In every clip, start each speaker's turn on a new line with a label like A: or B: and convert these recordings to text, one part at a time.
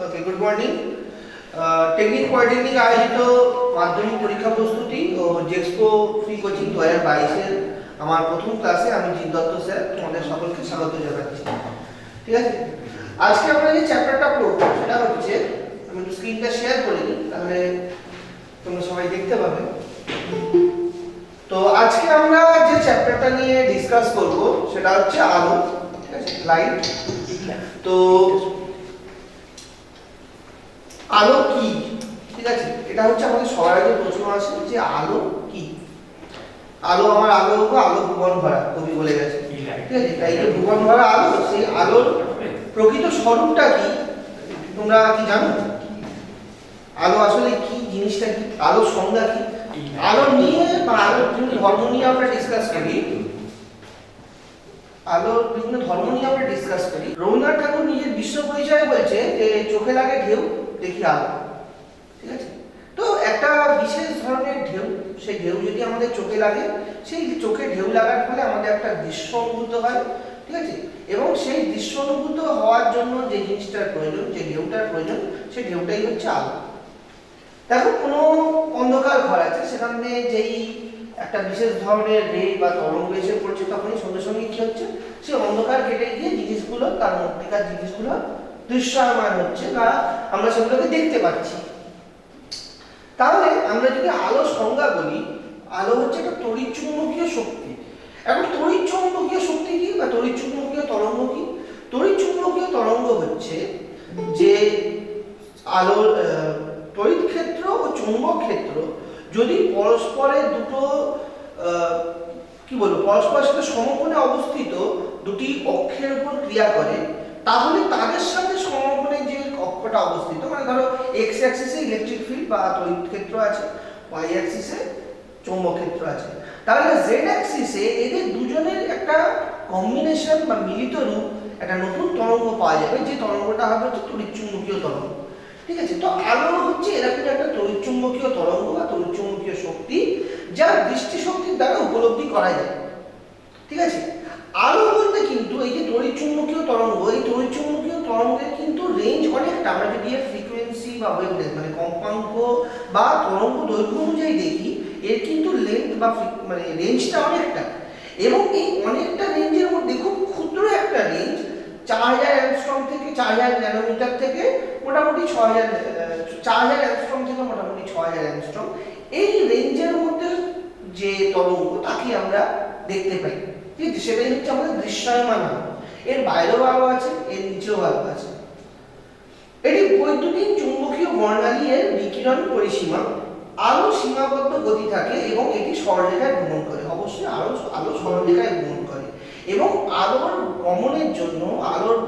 A: ওকে, good morning. Technique polytechnic আয়োজিত মাধ্যমিক পরীক্ষা প্রস্তুতি ও জেক্সপো ফ্রি কোচিং 2022-এর আমার প্রথম ক্লাসে আমি জিৎ দত্ত স্যার তোমাদের সকলকে স্বাগত জানাচ্ছি। ঠিক আছে, আজকে আমরা যে চ্যাপ্টারটা পড়বো সেটা হচ্ছে, আমি একটু স্ক্রিনটা শেয়ার করে দিই তাহলে তোমরা সবাই দেখতে পাবে। তো আজকে আমরা যে চ্যাপ্টারটা নিয়ে ডিসকাস করব সেটা হচ্ছে আলো। ঠিক আছে, লাইট। তো আলো কি? ঠিক আছে, এটা হচ্ছে আমাদের সবার আগে প্রশ্ন আসে যে আলো কি। আলো আমার আলো ভুবন ভরা, কবি বলে গেছে। ঠিক আছে, তাই যে ভুবন ভরা আলো, সেই আলোর প্রকৃত স্বরূপটা কি তোমরা কি জানো? আলো আসলে কি জিনিসটা, কি আলোর সংজ্ঞা কি? আলো নিয়ে বা আলোর বিভিন্ন ধর্ম নিয়ে আমরা ডিসকাস করি। আলোর বিভিন্ন ধর্ম নিয়ে আমরা ডিসকাস করি। রবীন্দ্রনাথ ঠাকুর নিজের বিশ্ব পরিচয়ে বলছে যে চোখে লাগে ঢেউ, দেখি আলো। ঠিক আছে, তো একটা বিশেষ ধরনের ঢেউ, সেই ঢেউ যদি আমাদের চোখে লাগে, সেই চোখে ঢেউ লাগার ফলে আমাদের একটা দৃশ্য অনুভূত হয়। ঠিক আছে, এবং সেই দৃশ্য অনুভূত হওয়ার জন্য যে জিনিসটার প্রয়োজন, যে ঢেউটার প্রয়োজন, সেই ঢেউটাই হচ্ছে আলো। দেখো, কোনো অন্ধকার ঘর আছে, সেখানে যেই একটা বিশেষ ধরনের রে বা তরঙ্গ এসে পড়ছে, তখনই সঙ্গে সঙ্গে কি হচ্ছে, সেই অন্ধকার কেটে গিয়ে জিনিসগুলো, তার মধ্যেকার জিনিসগুলো দৃশ্যমান হচ্ছে বা আমরা সেগুলোকে দেখতে পাচ্ছি। তাহলে আমরা যদি আলো সংজ্ঞা বলি, আলো হচ্ছে একটা তড়িৎচুম্বকীয় শক্তি। এখন তড়িৎচুম্বকীয় শক্তি কি বা তড়িৎচুম্বকীয় তরঙ্গ কি? তড়িৎচুম্বকীয় তরঙ্গ হচ্ছে যে আলোর তড়িৎ ক্ষেত্র ও চুম্বক ক্ষেত্র যদি পরস্পরের দুটো কি বলবো, পরস্পরের সাথে সমকোণে অবস্থিত দুটি অক্ষের উপর ক্রিয়া করে, তাহলে তাদের সাথে সমকোণে যে অক্ষটা অবস্থিত, মানে ধরো এক্স অ্যাক্সিসে ইলেকট্রিক ফিল্ড বা তড়িৎ ক্ষেত্র আছে, ওয়াই অ্যাক্সিসে চৌম্বক ক্ষেত্র আছে, তাহলে জেড অ্যাক্সিসে এদের দুজনের একটা কম্বিনেশন বা মিলিত রূপ, একটা নতুন তরঙ্গ পাওয়া যাবে, যে তরঙ্গটা হবে তড়িৎচুম্বকীয় তরঙ্গ। ঠিক আছে, তো আলো হচ্ছে এরকম একটা তড়িৎচুম্বকীয় তরঙ্গ বা তড়িৎচুম্বকীয় শক্তি, যা দৃষ্টিশক্তির দ্বারা উপলব্ধি করা যায়। ঠিক আছে, আলো বলতে কিন্তু এই যে তড়িৎচুম্বকীয় তরঙ্গ, এই তড়িৎচুম্বকীয় তরঙ্গের কিন্তু রেঞ্জ অনেকটা। আমরা যদি এর ফ্রিকোয়েন্সি বা ওয়েভলেন্থ মানে কম্পাঙ্ক বা তরঙ্গ দৈর্ঘ্য অনুযায়ী দেখি, এর কিন্তু লেন্থ বা মানে রেঞ্জটা অনেকটা, এবং এই অনেকটা রেঞ্জের মধ্যে খুব ক্ষুদ্র একটা রেঞ্জ, 4000 অ্যাংস্ট্রম থেকে 4000 ন্যানোমিটার থেকে মোটামুটি 4000 অ্যাংস্ট্রম থেকে মোটামুটি 6000 অ্যাংস্ট্রম, এই রেঞ্জের মধ্যে যে তরঙ্গ তাকে আমরা দেখতে পাই। ঠিক আছে, সেটাই হচ্ছে আমাদের দৃশ্যমান আলো। এর বাইরেও আলো আছে, এর নিচেও আলো আছে। এটি বৈদ্যুতিক চুম্বকীয় বর্ণালী এর বিকিরণ পরিসীমা। আলো সীমাবদ্ধ গতি থাকে এবং এটি সরলরেখায় ভ্রমণ করে। অবশ্যই আলো সরলরেখায় ভ্রমণ করে, এবং আলোর গমনের জন্য, আলোর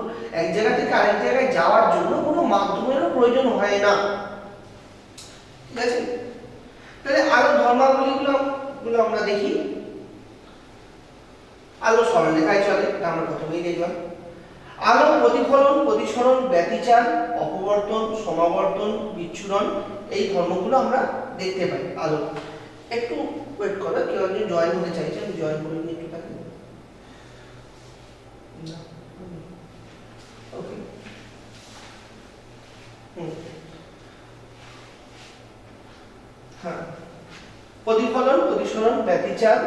A: এক জায়গা থেকে আরেক জায়গায় যাওয়ার জন্য কোনো মাধ্যমেরও প্রয়োজন হয় না। ঠিক আছে, তাহলে আলোর ধর্মাবলীগুলো আমরা দেখি। আলো সরলরেখায় চলে, এটা আমরা প্রথমেই দেখলাম। আলো প্রতিফলন, প্রতিসরণ, ব্যতিচার, অপবর্তন, সমাবর্তন, বিচ্ছুরণ, এই ধর্মগুলো আমরা দেখতে পাই আলো। একটু ওয়েট করো, কেউ একজন জয়েন হতে চাইছে, আমি জয়েন করে নিই একটু তাকে। ওকে, হ্যাঁ, প্রতিফলন, প্রতিসরণ, ব্যতিচার,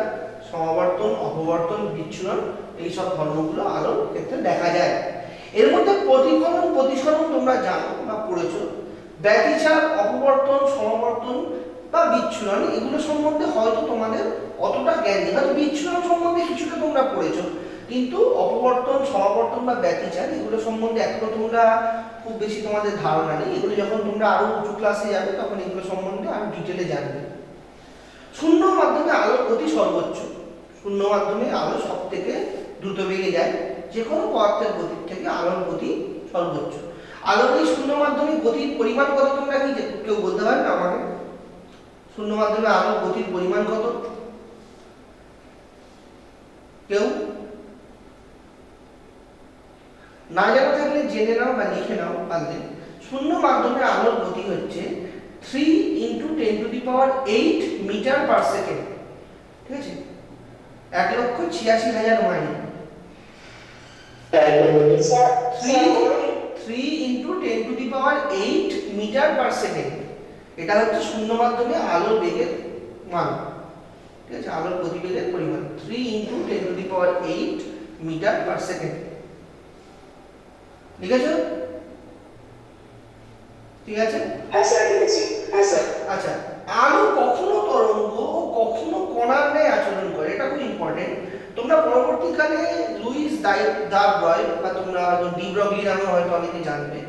A: সমাবর্তন, অপবর্তন, বিচ্ছুরণ, এই সব ধর্মগুলো আলোর ক্ষেত্রে দেখা যায়। এর মধ্যে প্রতিফলন, প্রতিসরণ তোমরা জানো বা পড়েছো। ব্যতিচার, অপবর্তন, সমাবর্তন বা বিচ্ছুরণ, এগুলো সম্বন্ধে হয়তো তোমাদের অতটা জ্ঞান নেই। হয়তো বিচ্ছুরণ সম্বন্ধে কিছুটা তোমরা পড়েছো, কিন্তু অপবর্তন, সমাবর্তন বা ব্যতিচার, এগুলো সম্বন্ধে এখনো তোমরা খুব বেশি তোমাদের ধারণা নেই। এগুলো যখন তোমরা আরো উঁচু ক্লাসে যাবে, তখন এগুলো সম্বন্ধে আরো ডিটেলে জানবে। শূন্য মাধ্যমে আলোর গতি সর্বোচ্চ। শূন্য মাধ্যমে আলো সব থেকে দ্রুত বেগে যায়, যে কোনো পদার্থের গতির থেকে আলোর গতি সর্বোচ্চ। আলোর এই শূন্য মাধ্যমে গতির পরিমাণ কত তোমরা কি কেউ বলতে পারবে আমাকে? শূন্য মাধ্যমে আলোর গতির পরিমাণ কত? কেউ না জানা থাকলে জেনে নাও বা লিখে নাও পারলে। শূন্য মাধ্যমে আলোর গতি হচ্ছে 3 × 10⁸ মিটার পার সেকেন্ড। ঠিক আছে, 1,86,000 মাইল। 3 3 × 10⁸ metre per second. এটা হচ্ছে শূন্য মাধ্যমে আলোর বেগের মান, ঠিক আছে, আলোর গতিবেগের পরিমাণ 3 × 10⁸ মিটার পার সেকেন্ড। ঠিক আছে, ঠিক আছে।
B: হ্যাঁ স্যার লিখেছি। হ্যাঁ স্যার।
A: আচ্ছা, আলো কখনো তরঙ্গ ও কখনো কণার ন্যায় আচরণ করে, এটা খুব ইম্পর্টেন্ট। তোমরা পরবর্তীকালে লুইস দা ব্রয় বা তোমরা ডি ব্রগলি নামে হয়তো অনেকে জানবে,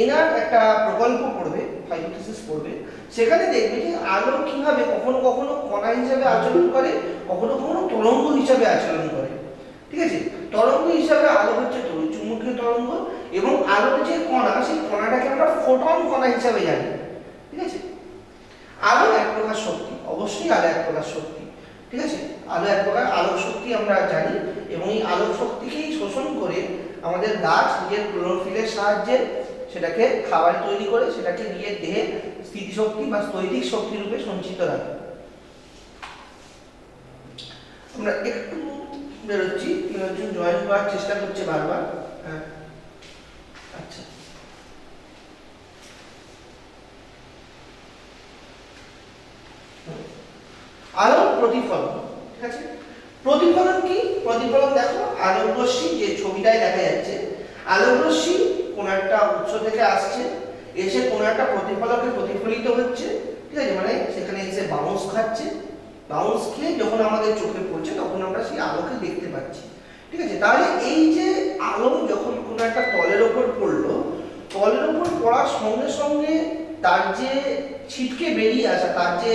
A: এনার একটা প্রকল্প পড়বে, হাইপোথিসিস পড়বে, সেখানে দেখবে যে আলো কিভাবে কখনো কখনো কণা হিসাবে আচরণ করে, কখনো কখনো তরঙ্গ হিসাবে আচরণ করে। ঠিক আছে, তরঙ্গ হিসাবে আলো হচ্ছে চুম্বকীয় তরঙ্গ, এবং আলোর যে কণা, সেই কণাটাকে আমরা ফোটন কণা হিসাবে জানি। ঠিক আছে, আলো এক প্রকার শক্তি, অবশ্যই আলো এক প্রকার শক্তি। ঠিক আছে, আলো এক প্রকার আলোক শক্তি আমরা জানি, এবং এই আলোক শক্তিকেই শোষণ করে আমাদের গাছ নিজের ক্লোরোফিলের সাহায্যে সেটাকে খাবার তৈরি করে সেটাকে নিয়ে দেহে স্থিতিশক্তি বা স্থৈতিক শক্তি রূপে সঞ্চিত রাখে। আমরা একটু বেরোচ্ছি, তিনজন জয়েন করার চেষ্টা করছে বারবার। হ্যাঁ, আচ্ছা, আলোর প্রতিফলন। ঠিক আছে, প্রতিফলন কি? প্রতিফলন দেখো, আলোক রশ্মি যে ছবিটায় দেখা যাচ্ছে, আলোক রশ্মি কোন একটা উৎস থেকে আসছে, এসে কোন একটা প্রতিফলকে প্রতিফলিত হচ্ছে। ঠিক আছে, মানে সেখানে এসে বাউন্স খাচ্ছে, বাউন্স খেয়ে যখন আমাদের চোখে পড়ছে তখন আমরা সেই আলোকে দেখতে পাচ্ছি। ঠিক আছে, তাহলে এই যে আলো যখন কোন একটা তলের ওপর পড়লো, তলের ওপর পড়ার সঙ্গে সঙ্গে তার যে ছিটকে বেরিয়ে আসা, তার যে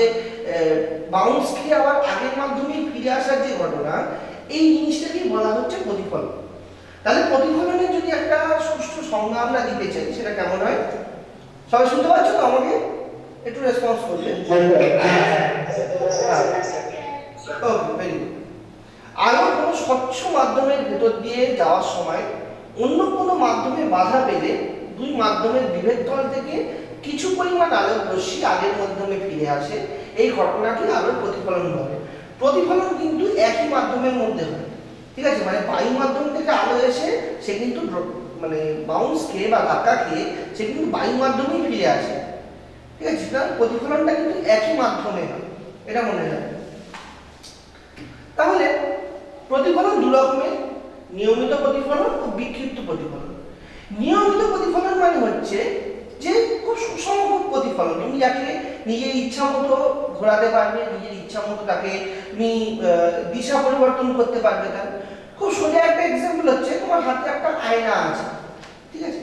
A: বাউন্স খেয়ে আবার আগের মাধ্যমে ফিরে আসার যে ঘটনা, এই জিনিসটাকেই বলা হচ্ছে প্রতিফলন। তাহলে প্রতিফলনের যদি একটা সুষ্ঠু সংজ্ঞা আমরা দিতে চাই, সেটা কেমন হয়? সবাই শুনতে পাচ্ছ তো? আমাকে একটু রেসপন্স করবে। ওকে, ভেরি গুড। আলো কোনো স্বচ্ছ মাধ্যমের ভেতর দিয়ে যাওয়ার সময় অন্য কোনো মাধ্যমে বাধা পেলে দুই মাধ্যমের বিভেদ তল থেকে কিছু পরিমাণ আলোক রশ্মি আগের মাধ্যমে ফিরে আসে, এই ঘটনাকে আলোর প্রতিফলন বলে। প্রতিফলন কিন্তু একই মাধ্যমের মধ্যে হয়। ঠিক আছে, মানে বায়ু মাধ্যম থেকে আলো এসে সে কিন্তু মানে বাউন্স খেয়ে বা ধাক্কা খেয়ে সে কিন্তু বায়ু মাধ্যমেই ফিরে আসে। ঠিক আছে, প্রতিফলনটা কিন্তু একই মাধ্যমে হয়, এটা মনে রাখবে। তাহলে প্রতিফলন দু রকমের, নিয়মিত প্রতিফলন ও বিক্ষিপ্ত প্রতিফলন। নিয়মিত প্রতিফলন মানে হচ্ছে যে খুব সুষম প্রতিফলন, তুমি যাকে নিজের ইচ্ছা মতো ঘোরাতে পারবে, নিজের ইচ্ছা মতো তাকে তুমি দিশা পরিবর্তন করতে পারবে। তার খুব সোজা একটা এক্সাম্পল হচ্ছে, তোমার হাতে একটা আয়না আছে। ঠিক আছে,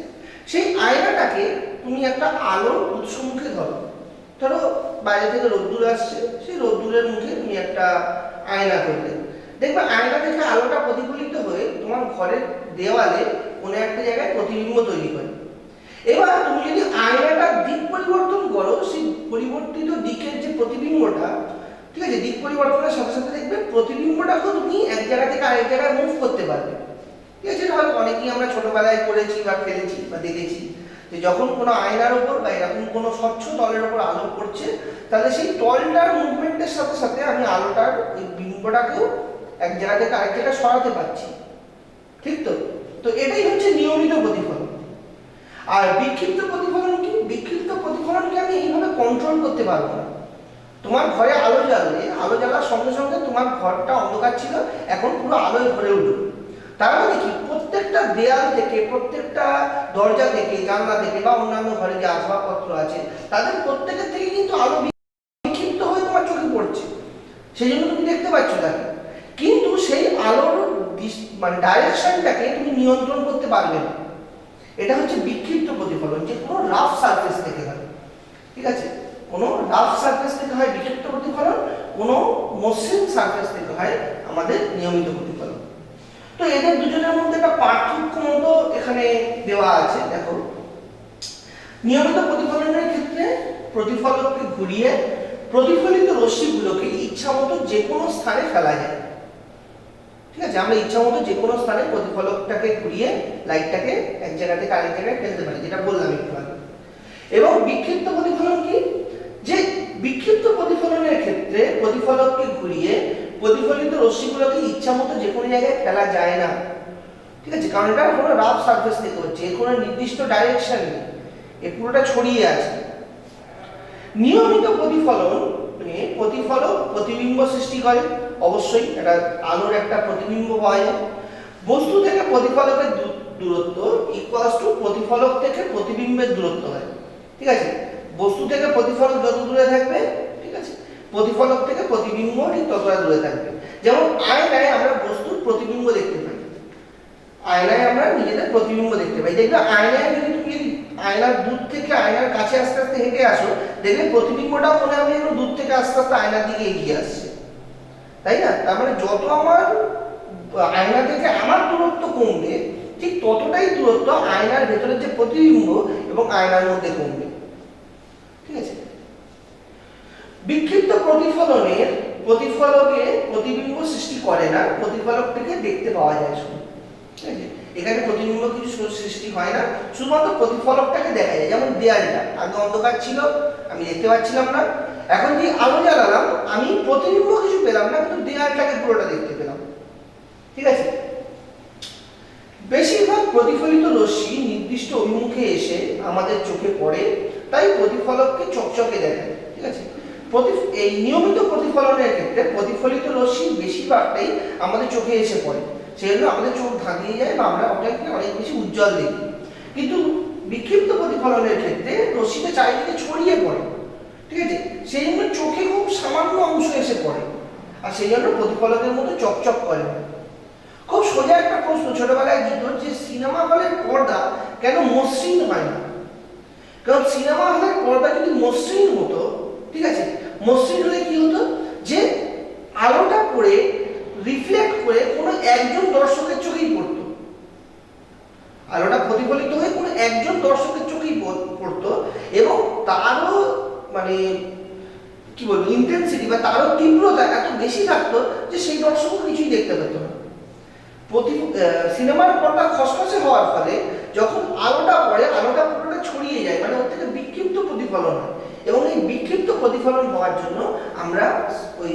A: সেই আয়নাটাকে তুমি একটা আলোর উৎস মুখে ধরো বাইরে থেকে রোদ্দুর আসছে, সেই রোদ্দুরের মুখে তুমি একটা আয়না করলে, দেখবে আয়না থেকে আলোটা প্রতিফলিত হয়ে তোমার ঘরের দেওয়ালে কোনো একটা জায়গায় প্রতিবিম্ব তৈরি করে। এবার তুমি যদি আয়নাটার দিক পরিবর্তন করো, সেই পরিবর্তিত দিকের যে প্রতিবিম্বটা, ঠিক আছে, দিক পরিবর্তনের সাথে সাথে দেখবে প্রতিবিম্বটাকেও তুমি এক জায়গা থেকে আরেক জায়গায় মুভ করতে পারবে। ঠিক আছে, হয়তো অনেকেই আমরা ছোটবেলায় করেছি বা খেলেছি বা দেখেছি যে যখন কোনো আয়নার ওপর বা এরকম কোনো স্বচ্ছ তলের ওপর আলো পড়ছে, তাহলে সেই তলটার মুভমেন্টের সাথে সাথে আমি আলোটার ওই বিম্বটাকেও এক জায়গা থেকে আরেক জায়গায় সরাতে পারছি। ঠিক তো? তো এটাই হচ্ছে নিয়মিত প্রতিফলন। আর বিক্ষিপ্ত প্রতিফলন কি? বিক্ষিপ্ত প্রতিফলনকে আমি এইভাবে কন্ট্রোল করতে পারবো না। তোমার ঘরে আলো জ্বাললে, আলো জ্বালার সঙ্গে সঙ্গে তোমার ঘরটা অন্ধকার ছিল, এখন পুরো আলোয় ভরে উঠবে। তার মানে কি, প্রত্যেকটা দেয়াল থেকে, প্রত্যেকটা দরজা থেকে, জানলা থেকে বা অন্যান্য ঘরে যে আসবাবপত্র আছে, তাদের প্রত্যেকের থেকে কিন্তু আলো বিক্ষিপ্ত হয়ে তোমার চোখে পড়ছে, সেই জন্য তুমি দেখতে পাচ্ছ তাকে। কিন্তু সেই আলোর মানে ডাইরেকশনটাকে তুমি নিয়ন্ত্রণ করতে পারবে না। এটা হচ্ছে বিক্ষিপ্ত প্রতিফলন, যে কোনো রাফ সারফেস থেকে হয়। ঠিক আছে, কোনো রাফ সারফেস থেকে হয় বিক্ষিপ্ত প্রতিফলন, কোনো মসৃণ সারফেস থেকে হয় আমাদের নিয়মিত প্রতিফলন। তো এদের দুজনের মধ্যে একটা পার্থক্য মতো এখানে দেওয়া আছে। দেখো, নিয়মিত প্রতিফলনের ক্ষেত্রে প্রতিফলককে ঘুরিয়ে প্রতিফলিত রশ্মিগুলোকে ইচ্ছা মতো যে কোনো স্থানে ফেলা যায়। ঠিক আছে, আমরা ইচ্ছা মতো যে কোনো স্থানে প্রতিফলকটাকে ঘুরিয়ে লাইটটাকে এক জায়গা থেকে আরেক জায়গায় ফেলতে পারি, যেটা বললাম একটু আগে। এবং বিক্ষিপ্ত প্রতিফলন কি? যে বিক্ষিপ্ত প্রতিফলনের ক্ষেত্রে প্রতিফলককে ঘুরিয়ে প্রতিফলিত রশ্মিগুলোকে ইচ্ছা মতো যে কোনো জায়গায় ফেলা যায় না। ঠিক ঠিক আছে, কারণ এটা কোনো রাফ সারফেস থেকে হচ্ছে, এর কোনো নির্দিষ্ট ডাইরেকশন নেই, এর পুরোটা ছড়িয়ে আছে। নিয়মিত প্রতিফলক প্রতিবিম্ব সৃষ্টি করে, অবশ্যই এটা আলোর একটা প্রতিবিম্ব পাওয়া যায়। বস্তু থেকে প্রতিফলকের দূরত্ব ইকুয়ালস টু প্রতিফলক থেকে প্রতিবিম্বের দূরত্ব হয়। ঠিক আছে, বস্তু থেকে প্রতিফলক যত দূরে থাকবে, ঠিক আছে, প্রতিফলক থেকে প্রতিবিম্ব ঠিক ততটা দূরে থাকবে। যেমন আয়নায় আমরা বস্তুর প্রতিবিম্ব দেখতে পাই, আয়নায় আমরা নিজেদের প্রতিবিম্ব দেখতে পাই। দেখবে আয়নায় যদি তুমি আয়নার দূর থেকে আয়নার কাছে আস্তে আস্তে হেঁটে আসো, দেখবে প্রতিবিম্বটাও মনে হবে যেন দূর থেকে আস্তে আস্তে আয়নার দিকে এগিয়ে আসছে, তাই না? তার মানে যত আমার আয়না থেকে আমার দূরত্ব কমবে, ঠিক ততটাই দূরত্ব আয়নার ভেতরের যে প্রতিবিম্ব এবং আয়নার মধ্যে কমবে। ঠিক আছে, বিক্ষিপ্ত প্রতিফলকে প্রতিবিম্ব সৃষ্টি করে না, প্রতিফলক থেকে দেখতে পাওয়া যায় শুধু। ঠিক আছে, এখানে প্রতিবিম্ব কিছু সৃষ্টি হয় না, শুধুমাত্র প্রতিফলকটাকে দেখা যায়। যেমন দেয়ালটা আগে অন্ধকার ছিল, আমি দেখতে পাচ্ছিলাম না, এখন যে আলো জ্বালালাম আমি প্রতিবিম্ব কিছু পেলাম না, কিন্তু দেয়ালটাকে পুরোটা দেখতে পেলাম। ঠিক আছে, বেশিরভাগ প্রতিফলিত রশ্মি নির্দিষ্ট অভিমুখে এসে আমাদের চোখে পড়ে, তাই প্রতিফলককে চকচকে দেখায়। ঠিক আছে, এই নিয়মিত প্রতিফলনের ক্ষেত্রে প্রতিফলিত রশ্মি বেশিরভাগটাই আমাদের চোখে এসে পড়ে, সেই জন্য আমাদের চোখ ধাঁধিয়ে যায় বা আমরা ওটাকে অনেক বেশি উজ্জ্বল দেখি। কিন্তু বিক্ষিপ্ত প্রতিফলনের ক্ষেত্রে রশ্মিটা চারিদিকে ছড়িয়ে পড়ে, ঠিক আছে, সেই জন্য চোখে খুব সামান্য অংশ এসে পড়ে, আর সেই জন্য প্রতিফলকের মতো চকচক করে। খুব সোজা একটা প্রশ্ন ছোটবেলায় দিত যে সিনেমা হলের পর্দা কেন মসৃণ হয় না? কারণ সিনেমা হলের পর্দা যদি মসৃণ হতো, ঠিক আছে, মসৃণ হলে কি হতো, যে আলোটা পড়ে রিফ্লেক্ট করে কোনো একজন দর্শকের চোখেই পড়তো, আলোটা প্রতিফলিত হয়ে কোনো একজন দর্শকের চোখেই পড়তো, এবং তারও মানে কি বলবো ইন্টেন্সিটি বা তারও তীব্রতা এত বেশি থাকতো যে সেই দর্শকও কিছুই দেখতে পেত না। সিনেমার পর্দা খসখসে হওয়ার ফলে যখন আলোটা পড়ে, আলোটা পুরোটা ছড়িয়ে যায়, মানে ওর থেকে বিক্ষিপ্ত প্রতিফলন হয়, এবং এই বিক্ষিপ্ত প্রতিফলন হওয়ার জন্য আমরা ওই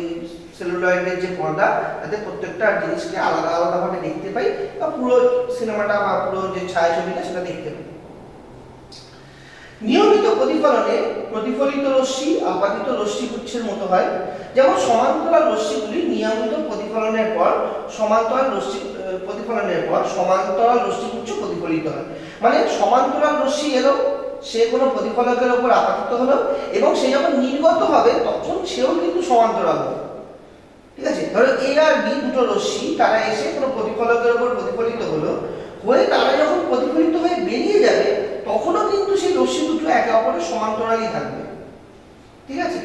A: সেলুলয়েডের যে পর্দা, তাতে প্রত্যেকটা জিনিসকে আলাদা আলাদাভাবে দেখতে পাই, বা পুরো সিনেমাটা বা পুরো যে ছায়াছবিটা সেটা দেখতে পাই। নিয়মিত প্রতিফলনে প্রতিফলিত রশ্মি আপাতিত রশ্মিগুচ্ছের মতো হয়। যেমন সমান্তরাল রশ্মিগুলি নিয়মিত প্রতিফলনের পর সমান্তরাল রশ্মিগুচ্ছ প্রতিফলিত হয়। মানে সমান্তরাল রশ্মি এলো, সে কোনো প্রতিফলকের উপর আপাতিত হলো, এবং সে যখন নির্গত হবে তখন সেও কিন্তু সমান্তরাল হবে। ঠিক আছে, ধরো এ আর বি দুটো রশ্মি, তারা এসে কোনো প্রতিফলকের উপর প্রতিফলিত হলো, হয়ে তারা যখন প্রতিফলিত হয়ে বেরিয়ে যাবে তখনও কিন্তু সেই রশ্মি দুটো একে অপরের সমান্তরালই থাকবে। ঠিক আছে,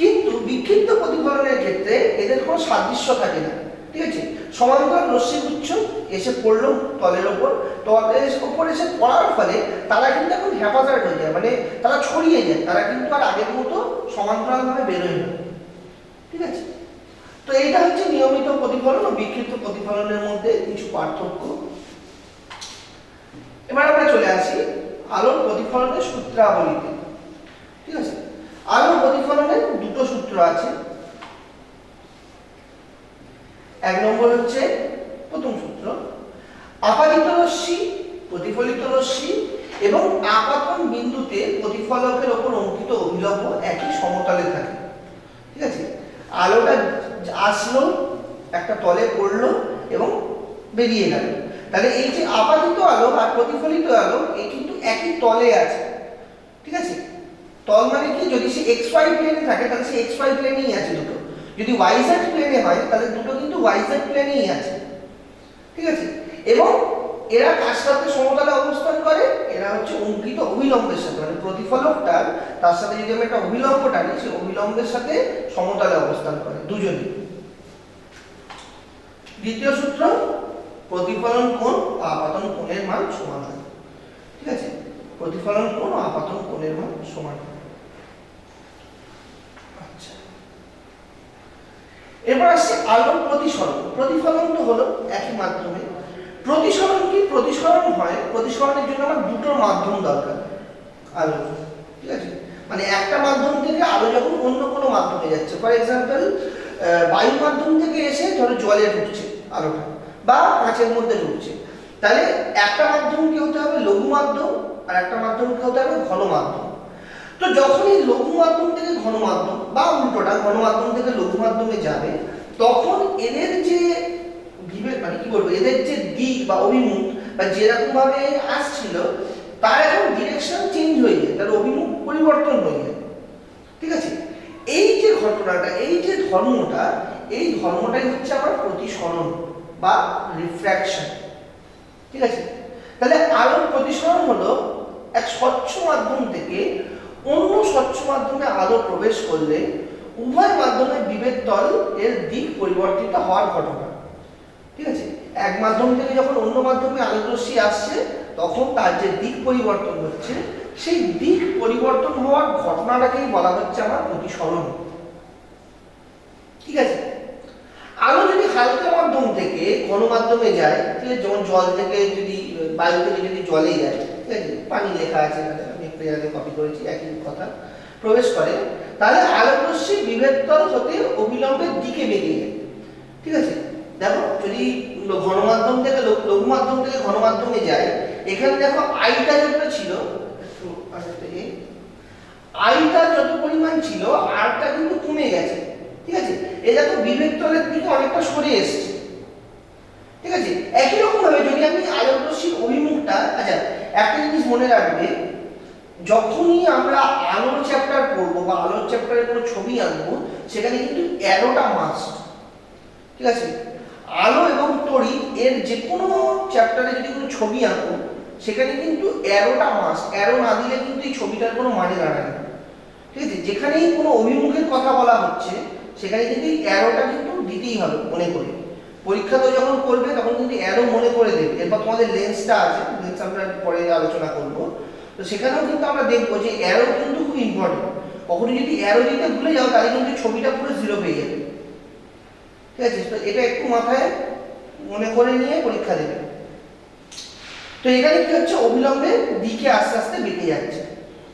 A: কিন্তু বিক্ষিপ্ত প্রতিফলনের ক্ষেত্রে এদের কোনো সাদৃশ্য থাকে না। ঠিক আছে, সমান্তরাল রশ্মিগুচ্ছ এসে পড়লো তলের ওপর, তলের ওপর এসে পড়ার ফলে তারা কিন্তু এখন হ্যাপাজার্ড হয়ে যায়, মানে তারা ছড়িয়ে যায়, তারা কিন্তু আর আগের মতো সমান্তরালভাবে বেরোয় না। ঠিক আছে, তো এইটা হচ্ছে নিয়মিত প্রতিফলন ও বিক্ষিপ্ত প্রতিফলনের মধ্যে কিছু পার্থক্য। এবার আমরা চলে আসি আলোর প্রতিফলনের সূত্রাবলীতে। ঠিক আছে, আলোর প্রতিফলনের দুটো সূত্র আছে। এক নম্বর হচ্ছে প্রথম সূত্র, আপাতিত রশ্মি, প্রতিফলিত রশ্মি এবং আপাতন বিন্দুতে প্রতিফলকের ওপর অঙ্কিত অভিলম্ব একই সমতলে থাকে। ঠিক আছে, আলোটা আসলো, একটা তলে পড়লো এবং বেরিয়ে গেল, তাহলে এই যে আপাতিত আলো আর প্রতিফলিত আলো এই কিন্তু একই তলে আছে। ঠিক আছে, তল মানে কি, যদি সে এক্স ওয়াই প্লেনে থাকে তাহলে সে এক্স ওয়াই প্লেনেই আছে দুটো, যদি ওয়াই জেড প্লেনে হয় তাহলে দুটো কিন্তু ওয়াই জেড প্লেনেই আছে। ঠিক আছে, এবং এরা কার সাথে সমতলে অবস্থান করে, এরা হচ্ছে অঙ্কিত অভিলম্বের সাথে, মানে প্রতিফলকটা তার সাথে যদি আমি একটা অভিলম্ব টানি, সেই অভিলম্বের সাথে সমতলে অবস্থান করে দুজনেই। দ্বিতীয় সূত্র, প্রতিফলন কোণ ও আপাতন কোণের মান সমান হয়। ঠিক আছে, প্রতিফলন কোণ ও আপাতন কোণের মান সমান হয়। আচ্ছা, এবার আসছে আলোর প্রতিসরণ। প্রতিফলন তো হলো একই মাধ্যমে, প্রতিসরণ কি, প্রতিসরণ হয়, প্রতিসরণের জন্য আমার দুটো মাধ্যম দরকার আলো। ঠিক আছে, মানে একটা মাধ্যম থেকে আলো যখন অন্য কোনো মাধ্যমে যাচ্ছে, ফর এক্সাম্পল বায়ু মাধ্যম থেকে এসে ধরো জলে ঢুকছে আলোটা, বা কাঁচের মধ্যে ঢুকছে, তাহলে একটা মাধ্যম কি হতে হবে লঘু মাধ্যম, আর একটা মাধ্যম কি হতে হবে ঘন মাধ্যম। তো যখনই লঘু মাধ্যম থেকে ঘন মাধ্যম বা উল্টোটা ঘন মাধ্যম থেকে লঘু মাধ্যমে যাবে, তখন এদের যে মানে কি বলবো, এদের যে দিক বা অভিমুখ বা যেরকম ভাবে আসছিল তার এখন ডিরেকশন চেঞ্জ হয়ে যায়, তার অভিমুখ পরিবর্তন হয়ে যায়। ঠিক আছে, এই যে ঘটনাটা, এই যে ধর্মটা, এই ধর্মটাই হচ্ছে আমার প্রতিসরণ বা রিফ্র্যাকশন। ঠিক আছে, তাহলে আলোর প্রতিসরণ হলো এক স্বচ্ছ মাধ্যম থেকে অন্য স্বচ্ছ মাধ্যমে আলো প্রবেশ করলে উভয় মাধ্যমের বিভেদ তল এর দিক পরিবর্তিত হওয়ার ঘটনা। ঠিক আছে, এক মাধ্যম থেকে যখন অন্য মাধ্যমে আলোক রশ্মি আসছে তখন তার যে দিক পরিবর্তন হচ্ছে, সেই দিক পরিবর্তন হওয়ার ঘটনাটাকেই বলা হচ্ছে আমার প্রতিসরণ। ঠিক আছে, আলো যদি হালকা মাধ্যম থেকে ঘন মাধ্যমে যায়, ঠিক আছে, যেমন জল থেকে যদি বায়ু থেকে যদি জলে যায়, ঠিক আছে, পানি লেখা আছে এখানে, আমি একটু আগে কপি করেছি একই কথা, প্রবেশ করে, তাহলে আলোক রশ্মি বিভেদ তল হতে অবিলম্বের দিকে বেরিয়ে যায়। ঠিক আছে, দেখো যদি ঘন মাধ্যম থেকে লঘু মাধ্যম থেকে ঘন মাধ্যমে যায়, এখানে দেখো আইটা যতটা ছিল, আইটা যত পরিমাণ ছিল আরটা কিন্তু কমে গেছে। ঠিক আছে, এই দেখো বিভেদ তলের দিকে অনেকটা সরে এসেছে। ঠিক আছে, একই রকম ভাবে যদি আমি আলোক রশ্মির অভিমুখটা, আচ্ছা একটা জিনিস মনে রাখবে, যখনই আমরা আলোর চ্যাপ্টার পড়বো বা আলোর চ্যাপ্টারে কোনো ছবি আঁকবো, সেখানে কিন্তু অ্যারোটা মাস্ট। ঠিক আছে, আলো এবং তড়িৎ এর যে কোনো চ্যাপ্টারে যদি কোনো ছবি আঁকো, সেখানে কিন্তু অ্যারোটা মাস্ট। অ্যারো না দিলে কিন্তু এই ছবিটার কোনো মানে দাঁড়ায় না। ঠিক আছে, যেখানেই কোনো অভিমুখের কথা বলা হচ্ছে সেখানে কিন্তু এই অ্যারোটা কিন্তু দিতেই হবে মনে করে। পরীক্ষাতে যখন করবে তখন কিন্তু অ্যারো মনে করে দেবে। এরপর তোমাদের লেন্সটা আছে, লেন্স আমরা পরে আলোচনা করব, তো সেখানেও কিন্তু আমরা দেখবো যে অ্যারো কিন্তু খুব ইম্পর্টেন্ট। কখনো যদি অ্যারো দিতে ভুলে যাও তাহলে কিন্তু ছবিটা পুরো জিরো পেয়ে যাবে। ঠিক আছে, তো এটা একটু মাথায় মনে করে নিয়ে পরীক্ষা দেবে। তো এখানে কি হচ্ছে, অবিলম্বে দিকে আস্তে আস্তে বেঁকে যাচ্ছে।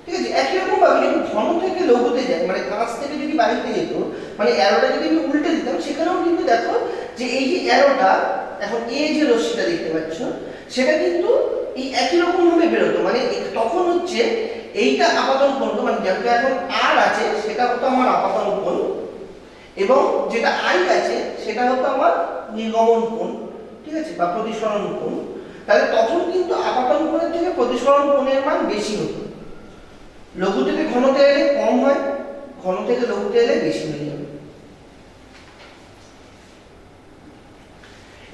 A: ঠিক আছে, একই রকম ভাবে যদি ঘন থেকে লঘুতে যায়, মানে কাঁচ থেকে যদি বাড়িতে যেত, মানে অ্যারোটা যদি আমি উল্টে দিতাম, সেখানেও কিন্তু দেখো যে এই যে অ্যারোটা, এখন এই যে রশ্মিটা দেখতে পাচ্ছ, সেটা কিন্তু এই একই রকম ভাবে বেরোতো। মানে তখন হচ্ছে এইটা আপাতন কোণ, মানে যেটা এখন আর আছে সেটা হতো আমার আপাতন কোণ, এবং যেটা আই আছে সেটা হতো আমার নির্গমন কোণ। ঠিক আছে, বা প্রতিসরণ কোণ। তাহলে তখন কিন্তু আপাতন কোণের থেকে প্রতিসরণ কোণের মান বেশি হতো। লঘু থেকে ঘনতে এলে কম হয়, ঘন থেকে লঘুতে এলে বেশি হয়ে যাবে।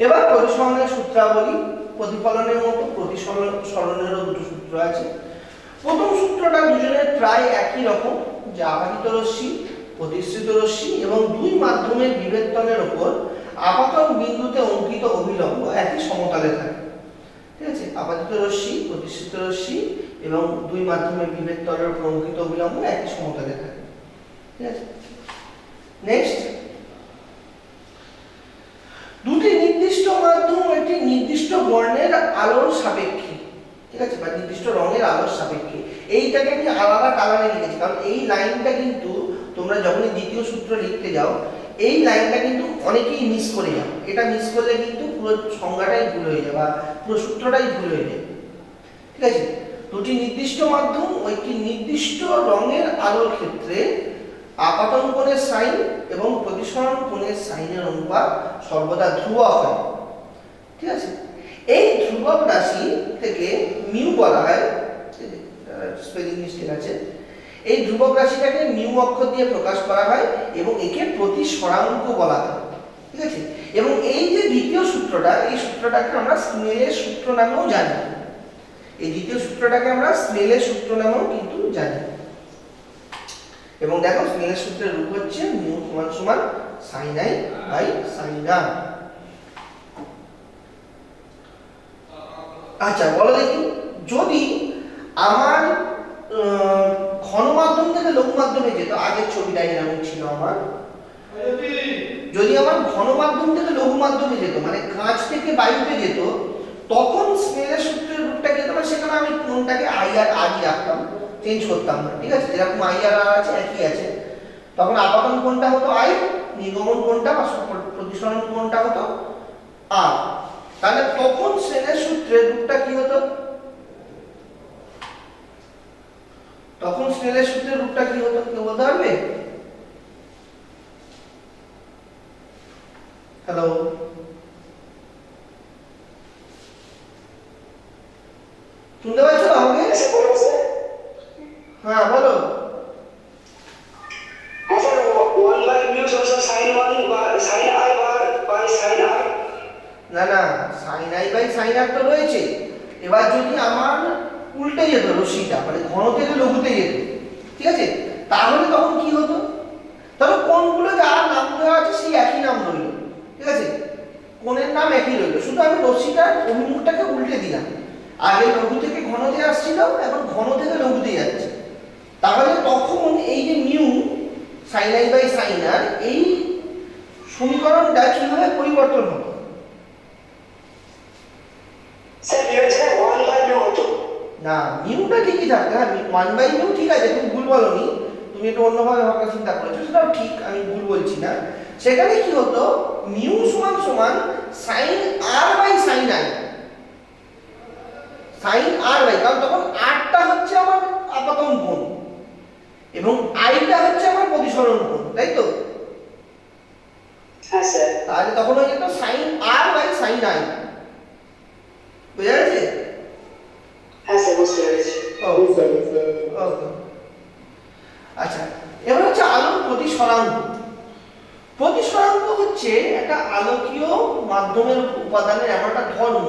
A: এবার প্রতিসরণের সূত্রাবলী, প্রতিফলনের মতো প্রতিসরণেরও দুটো সূত্র আছে। প্রথম সূত্রটা দুজনের প্রায় একই রকম, যে আপাতিত রশ্মি, প্রতিসৃত রশ্মি এবং দুই মাধ্যমের বিভেদ তলের উপর আপাতন বিন্দুতে অঙ্কিত অভিলম্ব একই সমতলে থাকে। ঠিক আছে, আপাতিত রশ্মি, প্রতিসৃত রশ্মি এবং দুই মাধ্যমের বিভেদ তলের উপর অঙ্কিত অভিলম্ব একই সমতলে থাকে। ঠিক আছে, নেক্সট, দুটি নির্দিষ্ট মাধ্যম একটি নির্দিষ্ট বর্ণের আলোর সাপেক্ষে। ঠিক আছে, বা নির্দিষ্ট রঙের আলোর সাপেক্ষে। এইটাকে আমি আলাদা কালারে লিখেছি, কারণ এই লাইনটা কিন্তু তোমরা যখনই দ্বিতীয় সূত্র লিখতে যাও, এই লাইনটা কিন্তু অনেকেই মিস করে যাও। এটা মিস করলে কিন্তু পুরো সংজ্ঞাটাই ভুল হয়ে যায় বা পুরো সূত্রটাই ভুল হয়ে যায়। ঠিক আছে, দুটি নির্দিষ্ট মাধ্যম ও একটি নির্দিষ্ট রঙের আলোর ক্ষেত্রে আপাতন কোণের সাইন এবং প্রতিসরণ কোণের সাইনের অনুপাত সর্বদা ধ্রুবক হয়। ঠিক আছে, এই ধ্রুবক রাশি থেকে মিউ বলা হয়, স্পেলিং মিস্টেক আছে, এই ধ্রুবক রাশিটাকে মিউ অক্ষর দিয়ে প্রকাশ করা হয় এবং একে প্রতিসরাঙ্ক বলা হয়। ঠিক আছে, এবং এই যে দ্বিতীয় সূত্রটা, এই সূত্রটাকে আমরা স্নেলের সূত্র নামেও জানি। এই দ্বিতীয় সূত্রটাকে আমরা স্নেলের সূত্র নামেও কিন্তু জানি। এবং দেখো স্নেলের সূত্রের রূপ হচ্ছে মিউ সমান সমান sin i by sin r। আচ্ছা বলো দেখি, যদি আমার ঘন মাধ্যম থেকে লঘু মাধ্যমে যেত, আগের ছবিটা এরকম ছিল আমার, যদি আমার ঘন মাধ্যম থেকে লঘু মাধ্যমে যেত, মানে কাঁচ থেকে বায়ুতে যেত, তখন স্নেলের সূত্রের রূপটা কি হতো, সেখানে আমি কোণটাকে আই আর আরই রাখতাম, চেঞ্জ করতাম না। ঠিক আছে, যেরকম আই আর আর আছে একই আছে, তখন আপাতন কোণটা হতো আই, নির্গমন কোণটা বা প্রতিসরণ কোণটা হতো আর। তাহলে তখন স্নেলের সূত্রের রূপটা কি হতো? তখন স্নেলের সূত্রের রূপটা কি হতো কেউ বলতে পারবে? হ্যালো, শুনতে পাচ্ছ আমাকে?
B: ऐसे बोलो सर।
A: হ্যাঁ বলো।
B: हाँ sir, 1 by mu is also sin 1 by sin I by sin R।
A: না না, সাইন আই বাই সাইন আর তো রয়েছে। এবার যদি আমার উল্টে যেত রশ্মিটা, মানে ঘন থেকে লঘুতে যেত, ঠিক আছে, তাহলে তখন কি হতো? ধরো কোণগুলো যার নাম দেওয়া আছে সেই একই নাম রইল, ঠিক আছে, কোণের নাম একই রইল, শুধু আমি রশ্মিটার অভিমুখটাকে উল্টে দিলাম। আগে লঘু থেকে ঘনতে আসছিল, এখন ঘন থেকে লঘুতে যাচ্ছে। তাহলে তখন এই যে mu sine I by sine R, এই সমীকরণটা কিভাবে পরিবর্তন হলো?
B: सर mu है 1 by mu হতো।
A: না, মিউটা ঠিকই থাকবে। হ্যাঁ, 1/মিউ ঠিক আছে, তুমি ভুল বলনি, তুমি একটু অন্যভাবে ভাবনা চিন্তা করেছো, সেটাও ঠিক, আমি ভুল বলছি না। সেখানে কি হতো, মিউ সমান সমান sine R by sine I, sine R by, কারণ তখন আরটা হচ্ছে আমার আপাতন কোণ এবং আইটা হচ্ছে আমার প্রতিসরণ কোণ, তাই তো?
B: हाँ सर।
A: তাহলে তখন হয়ে যেত sine R by sine I. বুঝা গেছে?
B: हाँ सर, বুঝতে পেরেছি।
A: ওকে। আচ্ছা, এবার হচ্ছে আলোর প্রতিসরাঙ্ক। প্রতিসরাঙ্ক হচ্ছে একটা আলোকীয় মাধ্যমের উপাদানের এমন একটা ধর্ম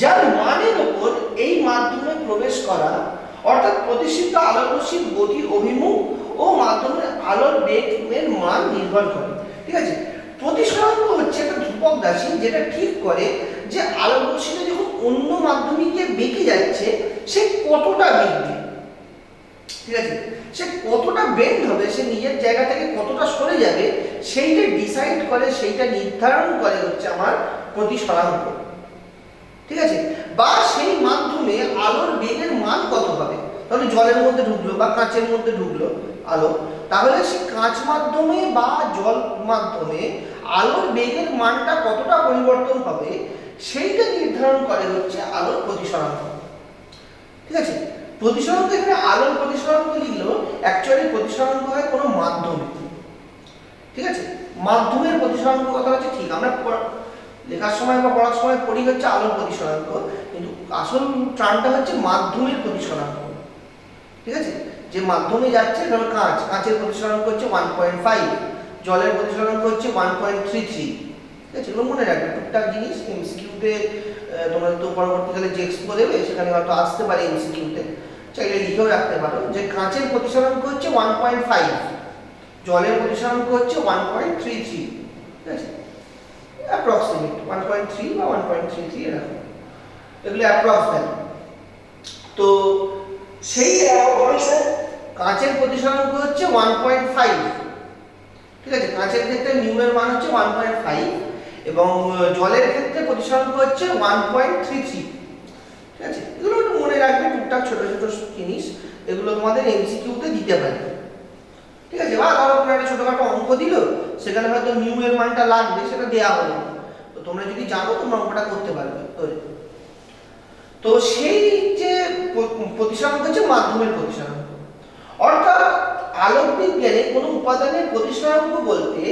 A: যার মানের উপর এই মাধ্যমে প্রবেশ করা, অর্থাৎ প্রতিষ্ঠিত আলোক রশ্মির গতির অভিমুখ ও মাধ্যমের আলোর বেগের মান নির্ভর করে, ঠিক আছে। প্রতিসরাঙ্ক হচ্ছে একটা ধ্রুবক রাশি যেটা ঠিক করে যে আলোক রশ্মিটা যখন অন্য মাধ্যমে গিয়ে বেঁকে যাচ্ছে সে কতটা বেঁকবে, ঠিক আছে, সে কতটা বেন্ড হবে, সে নিজের জায়গা থেকে কতটা সরে যাবে, সেইটা ডিসাইড করে, সেইটা নির্ধারণ করে হচ্ছে আমার প্রতিসরাঙ্ক, ঠিক আছে। বা সেই মাধ্যমে আলোর বেগের মান কত হবে। তাহলে জলের মধ্যে ঢুকলো বা কাঁচের মধ্যে ঢুকলো আলো, তাহলে সেই কাঁচ মাধ্যমে বা জল মাধ্যমে আলোর বেগের মানটা কতটা পরিবর্তন হবে সেইটা নির্ধারণ করে হচ্ছে আলোর প্রতিসরাঙ্ক, ঠিক আছে। প্রতিসরাঙ্ক, এখানে আলোর প্রতিসরাঙ্ক লিখলেও অ্যাকচুয়ালি প্রতিসরাঙ্ক হয় কোনো মাধ্যমে, ঠিক আছে। মাধ্যমের প্রতিসরাঙ্ক কথা হচ্ছে ঠিক, আমরা লেখার সময় বা পড়ার সময় পড়ি হচ্ছে আলোর প্রতিসরাঙ্ক, কিন্তু আসল টার্মটা হচ্ছে মাধ্যমের প্রতিসরাঙ্ক, ঠিক আছে। যে মাধ্যমে যাচ্ছে, ধরো কাঁচ, কাঁচের প্রতিসরাঙ্ক হচ্ছে 1.5, জলের প্রতিসরাঙ্ক হচ্ছে 1.33, ঠিক আছে। এগুলো মনে রাখবে, টুকটাক জিনিস এমসিকিউতে তোমরা তো পরবর্তীকালে যে এক্সপো দেবে সেখানে হয়তো আসতে পারে এমসিকিউতে, চাইলে লিখেও রাখতে পারো যে কাঁচের প্রতিসরাঙ্ক হচ্ছে 1.5, জলের প্রতিসরাঙ্ক হচ্ছে 1.33, ঠিক আছে, অ্যাপ্রক্সিমেট 1.3 বা 1.33 এরকম, এগুলো অ্যাপ্রক্স ভ্যালু। তো সেই কাঁচের প্রতিসরাঙ্ক হচ্ছে 1.5, ঠিক আছে, কাঁচের ক্ষেত্রে মিউ এর মান হচ্ছে 1.5 এবং জলের ক্ষেত্রে প্রতিসরাঙ্ক হচ্ছে 1.33, ঠিক আছে। এগুলো একটু মনে রাখবে, টুকটাক ছোট ছোট জিনিস, এগুলো তোমাদের এমসিকিউতে দিতে পারে, ঠিক আছে। বা ধরো কোনো একটা ছোটখাটো অঙ্ক দিল, সেখানে হয়তো মিউ এর মানটা লাগবে, সেটা দেওয়া হলো, তো তোমরা যদি জানো তোমরা অঙ্কটা করতে পারবে। তো সেই যে প্রতিসরাঙ্ক হচ্ছে মাধ্যমের প্রতিসরাঙ্ক, অর্থাৎ আলোক বিজ্ঞানে কোনো উপাদানের প্রতিসরাঙ্ক বলতে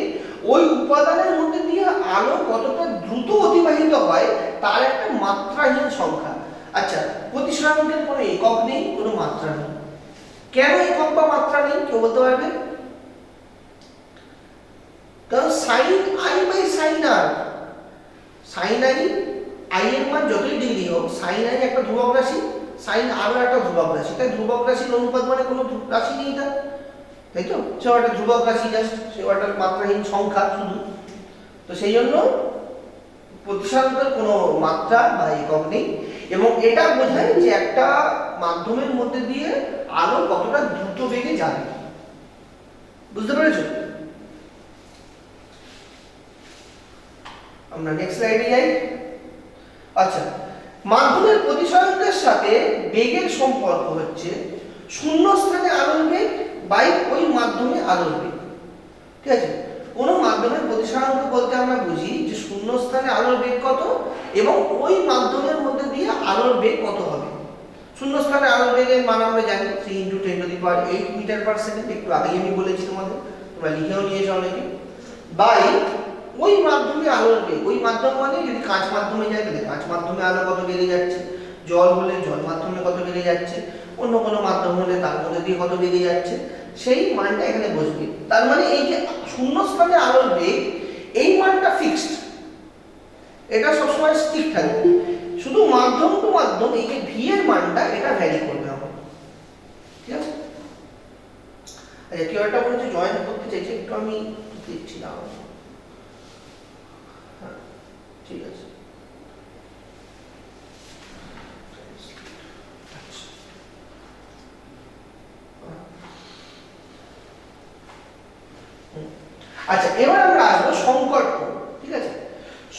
A: ওই উপাদানের মধ্যে দিয়ে আলো কতটা দ্রুত অতিবাহিত হয় তার একটা মাত্রাহীন সংখ্যা। আচ্ছা, প্রতিসরাঙ্কের কোনো একক নেই, কোনো মাত্রা নেই। কেন একক বা মাত্রা নেই কেউ বলতে পারবে? কারণ sine I by sine R, sine I, I এর মান যতই ডিগ্রি হোক, সাইন আই একটা ধ্রুবক রাশি, সাইন আরও একটা ধ্রুবক রাশি, তাই ধ্রুবক রাশির অনুপাত মানে কোনো রাশি নেই তার, তাই তো, সেও একটা ধ্রুবক রাশি, জাস্ট সেও একটা মাত্রাহীন সংখ্যা শুধু। তো সেই জন্য প্রতিসরাঙ্কের কোনো মাত্রা বা একক নেই, এবং এটা বোঝায় যে একটা মাধ্যমের মধ্যে দিয়ে আলো কতটা দ্রুত বেগে যাবে। বুঝতে পেরেছো? আমরা নেক্সট স্লাইডে যাই। আচ্ছা, মাধ্যমের প্রতিসরাঙ্কের সাথে বেগের সম্পর্ক হচ্ছে শূন্য স্থানে আলোর বেগ বাই ওই মাধ্যমে আলোর বেগ, ঠিক আছে। কোনো মাধ্যমের প্রতিসরাঙ্ক বলতে আমরা বুঝি যে শূন্য স্থানে আলোর বেগ কত এবং ওই মাধ্যমের মধ্যে দিয়ে আলোর বেগ কত হবে। শূন্যস্থানে আলোর বেগের মান আমরা জানি 3 × 10⁸ মিটার/সেকেন্ড, একটু আগেই আমি বলেছি তোমাদের, তোমরা লিখেও নিয়েছো অনেকে, বাই ওই মাধ্যমে আলোর বেগ। ওই মাধ্যম মানে যদি কাঁচ মাধ্যমে যায় তাহলে কাঁচ মাধ্যমে আলো কত বেড়ে যাচ্ছে, জল হলে জল মাধ্যমে কত বেড়ে যাচ্ছে, অন্য কোনো মাধ্যম হলে তার মধ্যে দিয়ে কত বেড়ে যাচ্ছে, সেই মানটা এখানে বসবে। তার মানে এই যে শূন্যস্থানে আলোর বেগ, এই মানটা ফিক্সড, এটা সবসময় স্থির থাকবে। শুধু মাধ্যম টু মাধ্যম এই যে ভি এর মানটা এটা ভ্যারি করবে আমার, ঠিক আছে। আচ্ছা, কেউ একটা বলছে জয়েন করতে চাইছে, একটু আমি দিচ্ছি না, হ্যাঁ ঠিক আছে। আচ্ছা, এবার আমরা আসবো সংকট কোণ, ঠিক আছে।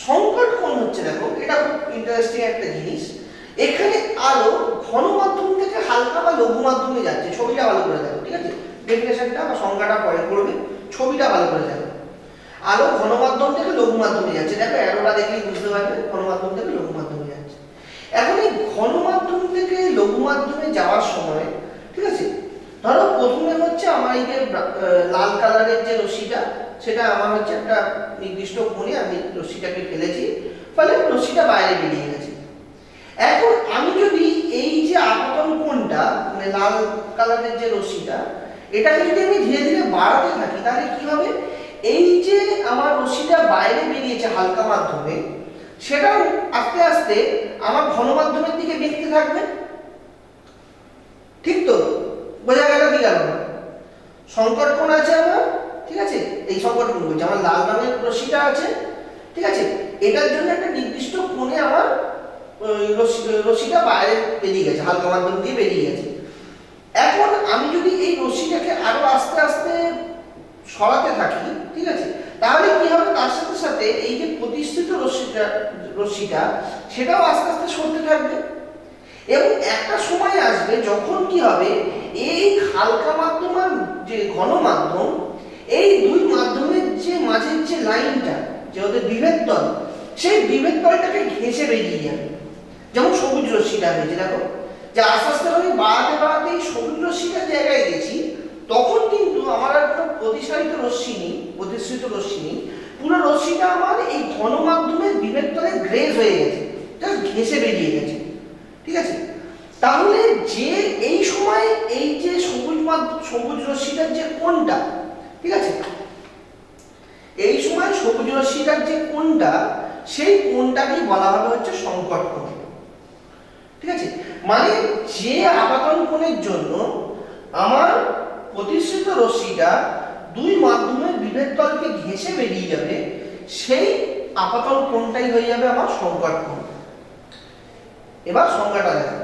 A: সংকট কোণ হচ্ছে, দেখো এটা খুব ইন্টারেস্টিং একটা জিনিস। এখানে আলো ঘন মাধ্যম থেকে হালকা বা লঘু মাধ্যমে যাচ্ছে। ছবিটা ভালো করে দেখো, ঠিক আছে, ডেফিনেশনটা বা সংজ্ঞাটা পরে করবে, ছবিটা ভালো করে দেখো। আলো ঘন মাধ্যম থেকে লঘু মাধ্যমে যাচ্ছে, দেখো অ্যারোটা দেখলেই বুঝতে পারবে ঘন মাধ্যম থেকে লঘু মাধ্যমে যাচ্ছে। এখন এই ঘন মাধ্যম থেকে লঘু মাধ্যমে যাওয়ার সময়, ঠিক আছে, ধরো প্রথমে হচ্ছে আমার এই যে লাল কালারের যে রশ্মিটা, সেটা আমার হচ্ছে একটা নির্দিষ্ট কোণে আমি রশ্মিটাকে ফেলেছি, ফলে রশ্মিটা বাইরে বেরিয়ে গেছে। এখন আমি যদি এই যে আপতন কোণটা, মানে লাল কালারের যে রশ্মিটা, এটাকে যদি আমি ধীরে ধীরে বাড়াতে থাকি, তাহলে কি হবে, এই যে আমার রশ্মিটা বাইরে বেরিয়েছে হালকা মাধ্যমে, সেটা আস্তে আস্তে আমার ঘন মাধ্যমের দিকে দেখতে থাকবে, ঠিক তো? বোঝা গেল কি গেল না? সংকট কোণ আছে আমার, ঠিক আছে, এই সংকট কোণ বলছি আমার লাল রঙের রশ্মিটা আছে, ঠিক আছে, এটার জন্য একটা নির্দিষ্ট কোণে আমার রশ্মিটা বাইরে বেরিয়ে গেছে, হালকা মাধ্যম দিয়ে বেরিয়ে গেছে। এখন আমি যদি এই রশ্মিটাকে আরো আস্তে আস্তে সরাতে থাকি, ঠিক আছে, তাহলে কি হবে, তার সাথে সাথে এই যে প্রতিষ্ঠিত রশ্মিটা সেটাও আস্তে আস্তে সরতে থাকবে। এবং একটা সময় আসবে যখন কি হবে, এই হালকা মাধ্যম আর যে ঘন মাধ্যম, এই দুই মাধ্যমের যে মাঝের যে লাইনটা, যে ওদের বিভেদ তল, সেই বিভেদ তলটাকে ঘেঁষে বেরিয়ে যাবে। যেমন সবুজ রশ্মিটা হয়েছে, দেখো যে আস্তে আস্তে আমি বাড়াতে বাড়াতে এই সবুজ রশ্মিটার জায়গায় গেছি, তখন কিন্তু আমার আর কোনো প্রতিসারিত রশ্মি নেই, প্রতিষ্ঠিত রশ্মি নেই, পুরো রশ্মিটা আমার এই ঘন মাধ্যমের বিভেদ তলে গ্রেজ হয়ে গেছে, জাস্ট ঘেঁষে বেরিয়ে গেছে, ঠিক আছে। তাহলে যে এই সময় এই যে সবুজ রশ্মিটার যে কোণটা, ঠিক আছে, এই সময় সবুজ রশ্মিটার যে কোণটা, সেই কোণটাকেই বলা হবে হচ্ছে সংকট কোণ, ঠিক আছে। মানে যে আপতন কোণের জন্য আমার প্রতিষ্ঠিত রশ্মিটা দুই মাধ্যমের বিভেদ তলকে ঘেঁষে বেরিয়ে যাবে, সেই আপতন কোণটাই হয়ে যাবে আমার সংকট কোণ। এবার সংজ্ঞাটা দেখো,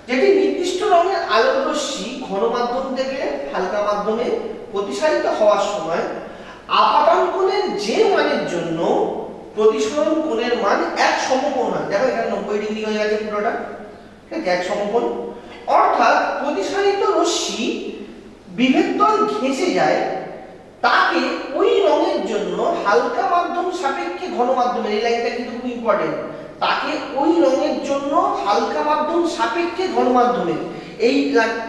A: যেটি নির্দিষ্ট রঙের আলোক রশ্মি ঘন মাধ্যম থেকে হালকা মাধ্যমে প্রতিসারিত হওয়ার সময় আপাতন কোণের যে মানের জন্য প্রতিসরণ কোণের মান এক সমকোণ হয়। দেখো এখানে 90 ডিগ্রি হয়ে গেছে পুরোটা, ঠিক আছে, এক সমকোণ। অর্থাৎ প্রতিসারিত রশ্মি বিভেদ তল ঘেঁষে যায়, তাকে ওই রঙের জন্য হালকা মাধ্যম সাপেক্ষে ঘন মাধ্যমের, এই লাইনটা কিন্তু খুব ইম্পর্টেন্ট, তাকে ওই রঙের জন্য হালকা মাধ্যম সাপেক্ষে ঘন মাধ্যমের, এই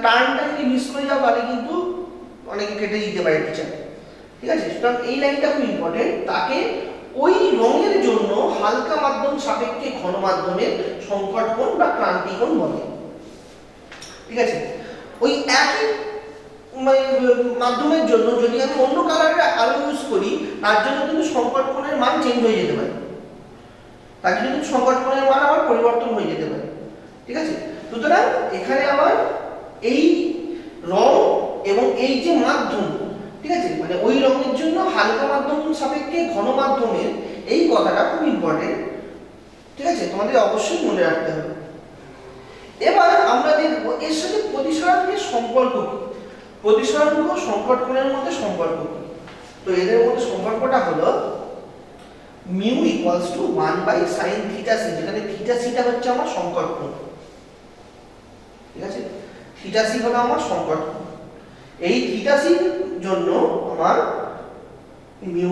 A: টার্মটা যদি মিস করে যাও তাহলে কিন্তু অনেকে কেটে দিতে পারে টিচার, ঠিক আছে। সুতরাং এই লাইনটা খুব ইম্পর্টেন্ট, তাকে ওই রঙের জন্য হালকা মাধ্যম সাপেক্ষে ঘন মাধ্যমের সংকট কোণ বা ক্রান্তি কোণ বলে, ঠিক আছে। ওই একই মাধ্যমের জন্য যদি আমি অন্য কালারের আলো ইউজ করি, তার জন্য কিন্তু সংকট কোণের মান চেঞ্জ হয়ে যেতে পারে, তার জন্য কিন্তু সংকট কোণের মান আবার পরিবর্তন হয়ে যেতে পারে, ঠিক আছে। সুতরাং এখানে আমার এই রং এবং এই যে মাধ্যম, ঠিক আছে, মানে ওই রঙের জন্য হালকা মাধ্যম সাপেক্ষে ঘন মাধ্যমের এই কথাটা খুব ইম্পর্টেন্ট, ঠিক আছে, তোমাদের অবশ্যই মনে রাখতে হবে। এবার আমরা দেখব এর সাথে প্রতিসরণের সম্পর্ক কি, প্রতিসরণ ও সংকট কোণের মধ্যে সম্পর্ক কি। তো এদের মধ্যে সম্পর্কটা হলো mu equals to 1/sin theta C, যেখানে থিটা সিটা হচ্ছে আমার সংকট কোণ, ঠিক আছে, থিটা সি হলো আমার সংকট কোণ। এই থিটা সির জন্য আমার মিউ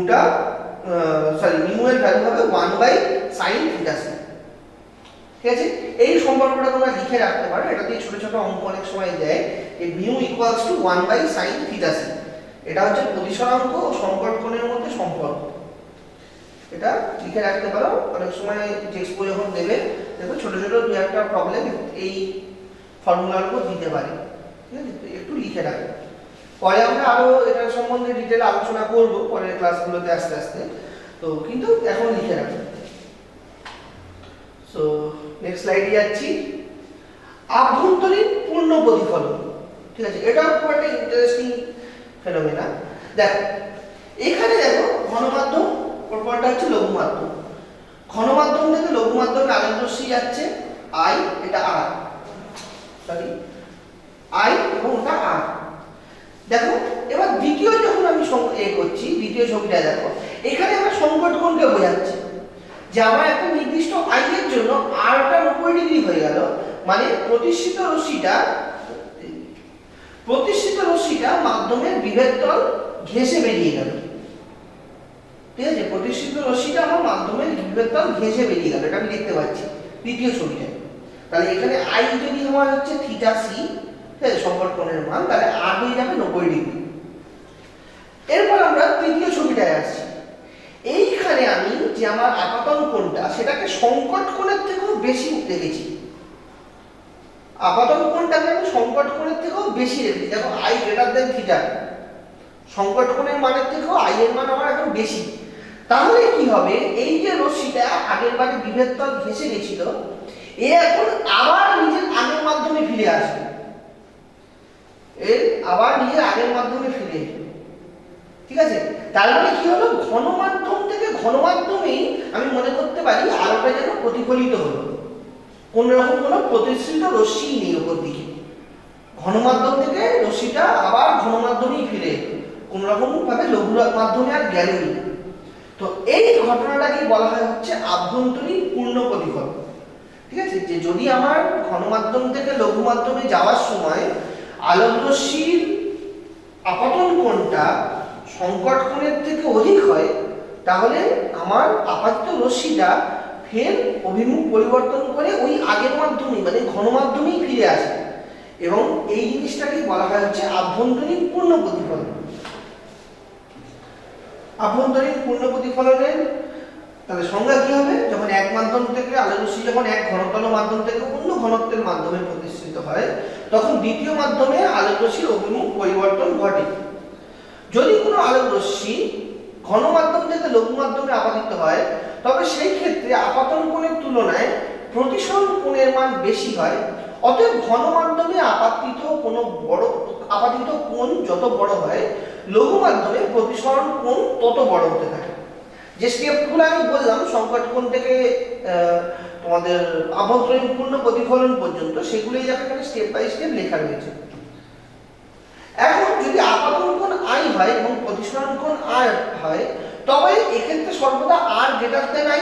A: এর ভ্যালু হবে 1/sin থিটা সি, ঠিক আছে, এই সম্পর্কটা তোমরা লিখে রাখতে পারো। এটা দিয়ে ছোট ছোট অঙ্ক অনেক সময় দেয়, এই mu equals to 1/sin theta C. এটা হচ্ছে প্রতিসরাঙ্ক ও সংকট কোণের মধ্যে সম্পর্ক। এটা লিখে রাখতে পারো, অনেক সময় টেক্সট যখন দেবে দেখো ছোট ছোট দু একটা প্রবলেম এই ফর্মুলার উপর দিতে পারে। ঠিক আছে, তো একটু লিখে রাখো। পরে আমরা আরো এটার সম্বন্ধে ডিটেল আলোচনা করব পরের ক্লাসগুলোতে আস্তে আস্তে, তো কিন্তু এখন লিখে রাখো। সো নেক্সট স্লাইডে যাচ্ছি। আভ্যন্তরীণ পূর্ণ প্রতিফলন। ঠিক আছে, এটা খুব একটা ইন্টারেস্টিং ফেনোমেনা। দেখো এখানে দেখো ঘনমাধ্যম, পরপরটা হচ্ছে লঘু মাধ্যম। ঘনমাধ্যম থেকে লঘু মাধ্যমে আলোক রশ্মি যাচ্ছে আই, এটা আর, সরি আই এবং ওটা আর। দেখো এবার দ্বিতীয় যখন আমি করছি, দ্বিতীয় ছবিটা দেখো, এখানে আমরা সংকট কোণকে বোঝাচ্ছি যে আমার একটা নির্দিষ্ট আই এর জন্য আরটা 90 ডিগ্রি হয়ে গেল, মানে প্রতিষ্ঠিত রশ্মিটা মাধ্যমের বিভেদ তল ঘেঁষে বেরিয়ে গেল। ঠিক আছে, প্রতিষ্ঠিত রশ্মিটা আমার মাধ্যমের বিভেদ তল ঘেঁষে বেরিয়ে গেল, এটা আমি দেখতে পাচ্ছি দ্বিতীয় ছবিটায়। তাহলে এখানে আই যদি আমার হচ্ছে থিটা সি, সংকট কোণের মান, তাহলে আর হয়ে যাবে 90 ডিগ্রি। এরপর আমরা তৃতীয় ছবিটায় আসছি। এইখানে আমি যে আমার আপাতন কোণটা সেটাকে সংকট কোণের থেকেও বেশি রেখেছি। আপাতন কোণটাকে আমি সংকট কোণের থেকেও বেশি রেখেছি। দেখো আই গ্রেটার দেন থিটা, সংকট কোণের মানের থেকেও আই এর মান আমার এখন বেশি। তাহলে কি হবে, এই যে রশ্মিটা আগের বারে বিভেদ তল ঘেঁষে গেছিল, এ এখন আবার নিজের আগের মাধ্যমে ফিরে আসবে, আবার নিজের আগের মাধ্যমে ফিরে আসবে। ঠিক আছে, তার মানে কি হলো, ঘনমাধ্যম থেকে ঘনমাধ্যমেই আমি মনে করতে পারি আলোটা যেন প্রতিফলিত হলো, কোন রকম কোনো প্রতিষ্ঠিত রশ্মি নেই ওপর দিকে। ঘনমাধ্যম থেকে রশ্মিটা আবার ঘনমাধ্যমেই ফিরে এলো, কোন রকম ভাবে লঘু মাধ্যমে আর গেলই। তো এই ঘটনাটাকে বলা হয় হচ্ছে আভ্যন্তরীণ পূর্ণ প্রতিফলন। ঠিক আছে, যে যদি আমার ঘনমাধ্যম থেকে লঘু মাধ্যমে যাওয়ার সময় আলোক রশ্মির আপতন কোণটা সংকট কোণের থেকে অধিক হয়, তাহলে আমার আপাতিত রশ্মিটা ফের অভিমুখ পরিবর্তন করে ওই আগের মাধ্যমেই মানে ঘনমাধ্যমেই ফিরে আসে, এবং এই জিনিসটাকে বলা হয় হচ্ছে আভ্যন্তরীণ পূর্ণ প্রতিফলন। আভ্যন্তরীণ পূর্ণ প্রতিফলনের তাহলে সংজ্ঞা কি হবে, যখন এক মাধ্যম থেকে আলোক রশ্মি যখন এক ঘনতল মাধ্যম থেকে অন্য ঘনত্বের মাধ্যমে প্রতিষ্ঠিত হয়, তখন দ্বিতীয় মাধ্যমে আলোক রশ্মির অভিমুখ পরিবর্তন ঘটে। যদি কোনো আলোক রশ্মি ঘন মাধ্যম থেকে লঘু মাধ্যমে আপতিত হয়, তবে সেই ক্ষেত্রে আপতন কোণের তুলনায় প্রতিসরণ কোণের মান বেশি হয়। অতএব ঘন মাধ্যমে আপতিত কোণ যত বড় হয়, লঘু মাধ্যমে প্রতিসরণ কোণ তত বড় হতে থাকে। যে স্টেপগুলো আমি বললাম সংকট কোণ থেকে তোমাদের আভ্যন্তরীণ পূর্ণ প্রতিফলন পর্যন্ত, সেগুলোই এখানে স্টেপ বাই স্টেপ লেখা রয়েছে। এখন যদি আপতন কোণ আই হয় এবং প্রতিসরণ কোণ আর হয়, তবে এক্ষেত্রে সর্বদা আর গ্রেটার দেন আই।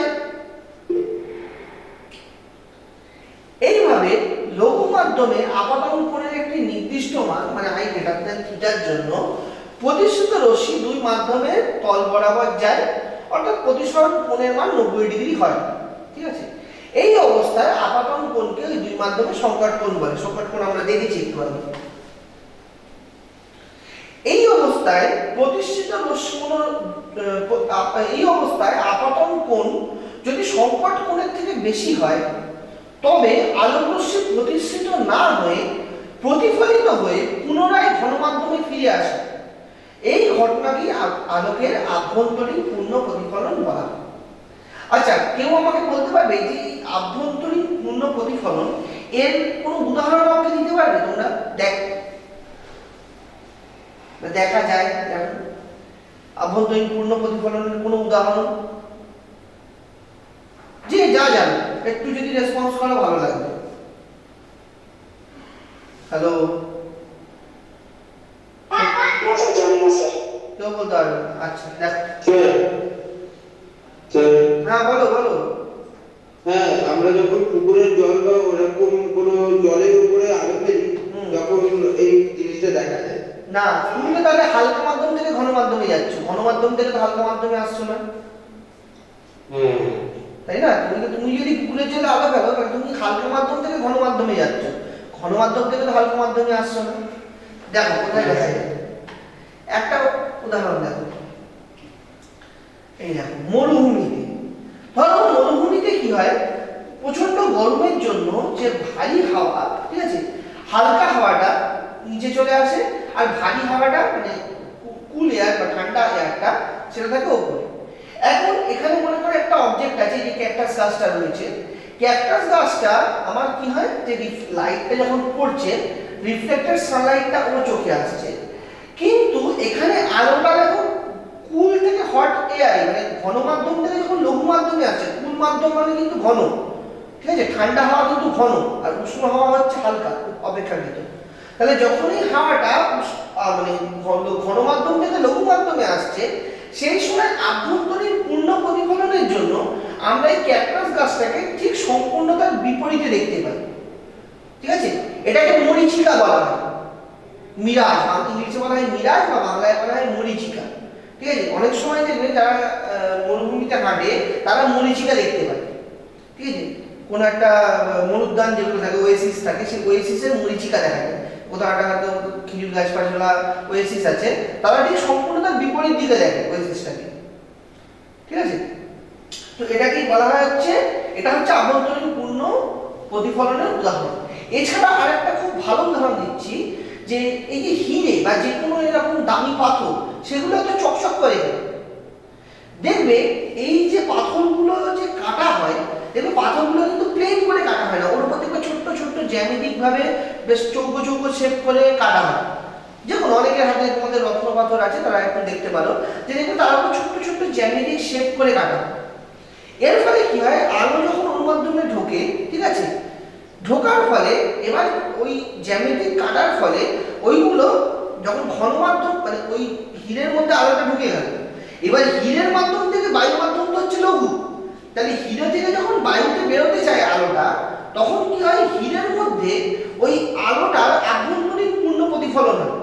A: এইভাবে লঘু মাধ্যমে আপতন কোণের একটি নির্দিষ্ট মান মানে আই গ্রেটার দেন থিটার জন্য প্রতিষ্ঠিত রশ্মি দুই মাধ্যমের তল বরাবর যায়, অর্থাৎ প্রতিসরণ কোণের মান 90 ডিগ্রি হয়। ঠিক আছে, এই অবস্থায় আপতন কোণকে ওই দুই মাধ্যমে সংকট কোণ বলে। সংকট কোণ আমরা দেখেছি একটু আগে। এই অবস্থায় প্রতিষ্ঠিত এই অবস্থায় আপতন কোণ যদি সংকট কোণের থেকে বেশি হয়, তবে আলোক রশ্মি প্রতিষ্ঠিত না হয়ে প্রতিফলিত হয়ে পুনরায় ঘনমাধ্যমে ফিরে আসে। এই ঘটনাকে আলোকের আভ্যন্তরীণ পূর্ণ প্রতিফলন বলা হয়। আচ্ছা, কেউ আমাকে বলতে পারবে যে এই আভ্যন্তরীণ পূর্ণ প্রতিফলন এর কোনো উদাহরণ আমাকে দিতে পারবে? তোমরা দেখা যায় আভ্যন্তরীণ পূর্ণ প্রতিফলনের কোনো উদাহরণ, যে যা জানো একটু যদি রেসপন্স করো ভালো লাগবে। হ্যালো, কেউ বলতে পারবে? আচ্ছা দেখ, হ্যাঁ বলো বলো।
C: হ্যাঁ, আমরা যখন পুকুরের জল বা ওরকম কোনো জলের উপরে আলো ফেলি, তখন এই জিনিসটা দেখা যায়
A: না। তুমি তো তাহলে হালকা মাধ্যম থেকে ঘন মাধ্যমে যাচ্ছ, ঘন মাধ্যম থেকে তো হালকা মাধ্যমে আসছো না। তাই না? তুমি যদি কুকুরের জলে আলো ফেলো তাহলে তুমি হালকা মাধ্যম থেকে ঘন মাধ্যমে যাচ্ছ, ঘন মাধ্যম থেকে তো হালকা মাধ্যমে আসছো না। দেখো কোথায় দেখা যায়, একটা উদাহরণ দেখো, এই দেখো মরুভূমিতে, ধরো মরুভূমিতে কি হয়, প্রচন্ড গরমের জন্য যে ভারী হাওয়া, ঠিক আছে, হালকা হাওয়াটা নিচে চলে আসে, আর ভারী হাওয়াটা মানে কুল এয়ার বা ঠান্ডা এয়ারটা সেটা থাকে ওপরে। এখন এখানে মনে করো একটা অবজেক্ট আছে, যে ক্যাকটাস গাছটা রয়েছে, ক্যাকটাস গাছটা আমার কি হয়, যে লাইটটা যখন পড়ছে রিফ্লেক্টেড সানলাইটটা ওর চোখে আসছে, কিন্তু এখানে আলোটা দেখো কুল থেকে হট এয়ার মানে ঘন মাধ্যম থেকে যখন লঘু মাধ্যমে আসছে, কুল মাধ্যম মানে কিন্তু ঘন, ঠিক আছে, ঠান্ডা হাওয়া কিন্তু ঘন আর উষ্ণ হাওয়া হচ্ছে হালকা অপেক্ষাকৃত। তাহলে যখনই হাওয়াটা মানে ঘন মাধ্যম থেকে লঘু মাধ্যমে আসছে, সেই সময় আভ্যন্তরীণ পূর্ণ প্রতিফলনের জন্য আমরা এই ক্যাকটাস গাছটাকে ঠিক সম্পূর্ণতার বিপরীতে দেখতে পাই, ঠিক আছে, এটাকে মরীচিকা বলা হয়, মিরাজ, ইংলিশে বলা হয় মিরাজ বা বাংলায় বলা হয় মরীচিকা, ঠিক আছে। অনেক সময় দেখবেন যারা মরুভূমিতে হাঁটে তারা মরীচিকা দেখতে পায়, ঠিক আছে, কোনো একটা মরুদ্যান যেগুলো থাকে ওয়েসিস থাকে, সেই ওয়েসিসের মরীচিকা দেখা যায়, কোথাও একটা হয়তো খেজুর গাছ পাশলা ওয়েসিস আছে, তারা ঠিক সম্পূর্ণ তার বিপরীত দিকে দেখে ওয়েসিসটাকে, ঠিক আছে। তো এটাকেই বলা হয় হচ্ছে, এটা হচ্ছে আভ্যন্তরীণ পূর্ণ প্রতিফলনের উদাহরণ। এছাড়া আরেকটা খুব ভালো উদাহরণ দিচ্ছি, যে এই যে হিরে বা যে কোনো এরকম দামি পাথর, সেগুলো তো চকচক করে দেখবে, এই যে পাথরগুলো যে কাটা হয়, দেখবে পাথরগুলো কিন্তু প্লেন করে কাটা হয় না, ওর উপর থেকে ছোট্ট ছোট্ট জ্যামিতিক ভাবে বেশ চৌকো চৌকো শেপ করে কাটা হয়। যেমন অনেকের হাতে তোমাদের রত্ন পাথর আছে, তারা একটু দেখতে পারো, যে দেখবে তার উপর ছোট্ট ছোট্ট জ্যামিতিক শেপ করে কাটা হয়। এর ফলে কি হয়, আলো যখন ওর মাধ্যমে ঢোকে, ঠিক আছে, ঢোকার ফলে এবার ওই জ্যামিতিক কাটার ফলে ওইগুলো যখন ঘন মাধ্যম মানে ওই হীরের মধ্যে আলোটা ঢুকে গেল, এবার হীরের মাধ্যম থেকে বায়ু মাধ্যম তো হচ্ছে লঘু, তাহলে হীরে থেকে যখন বায়ুতে বেরোতে চায় আলোটা, তখন কি হয়, হীরের মধ্যে ওই আলোটার আভ্যন্তরীণ পূর্ণ প্রতিফলন হয়,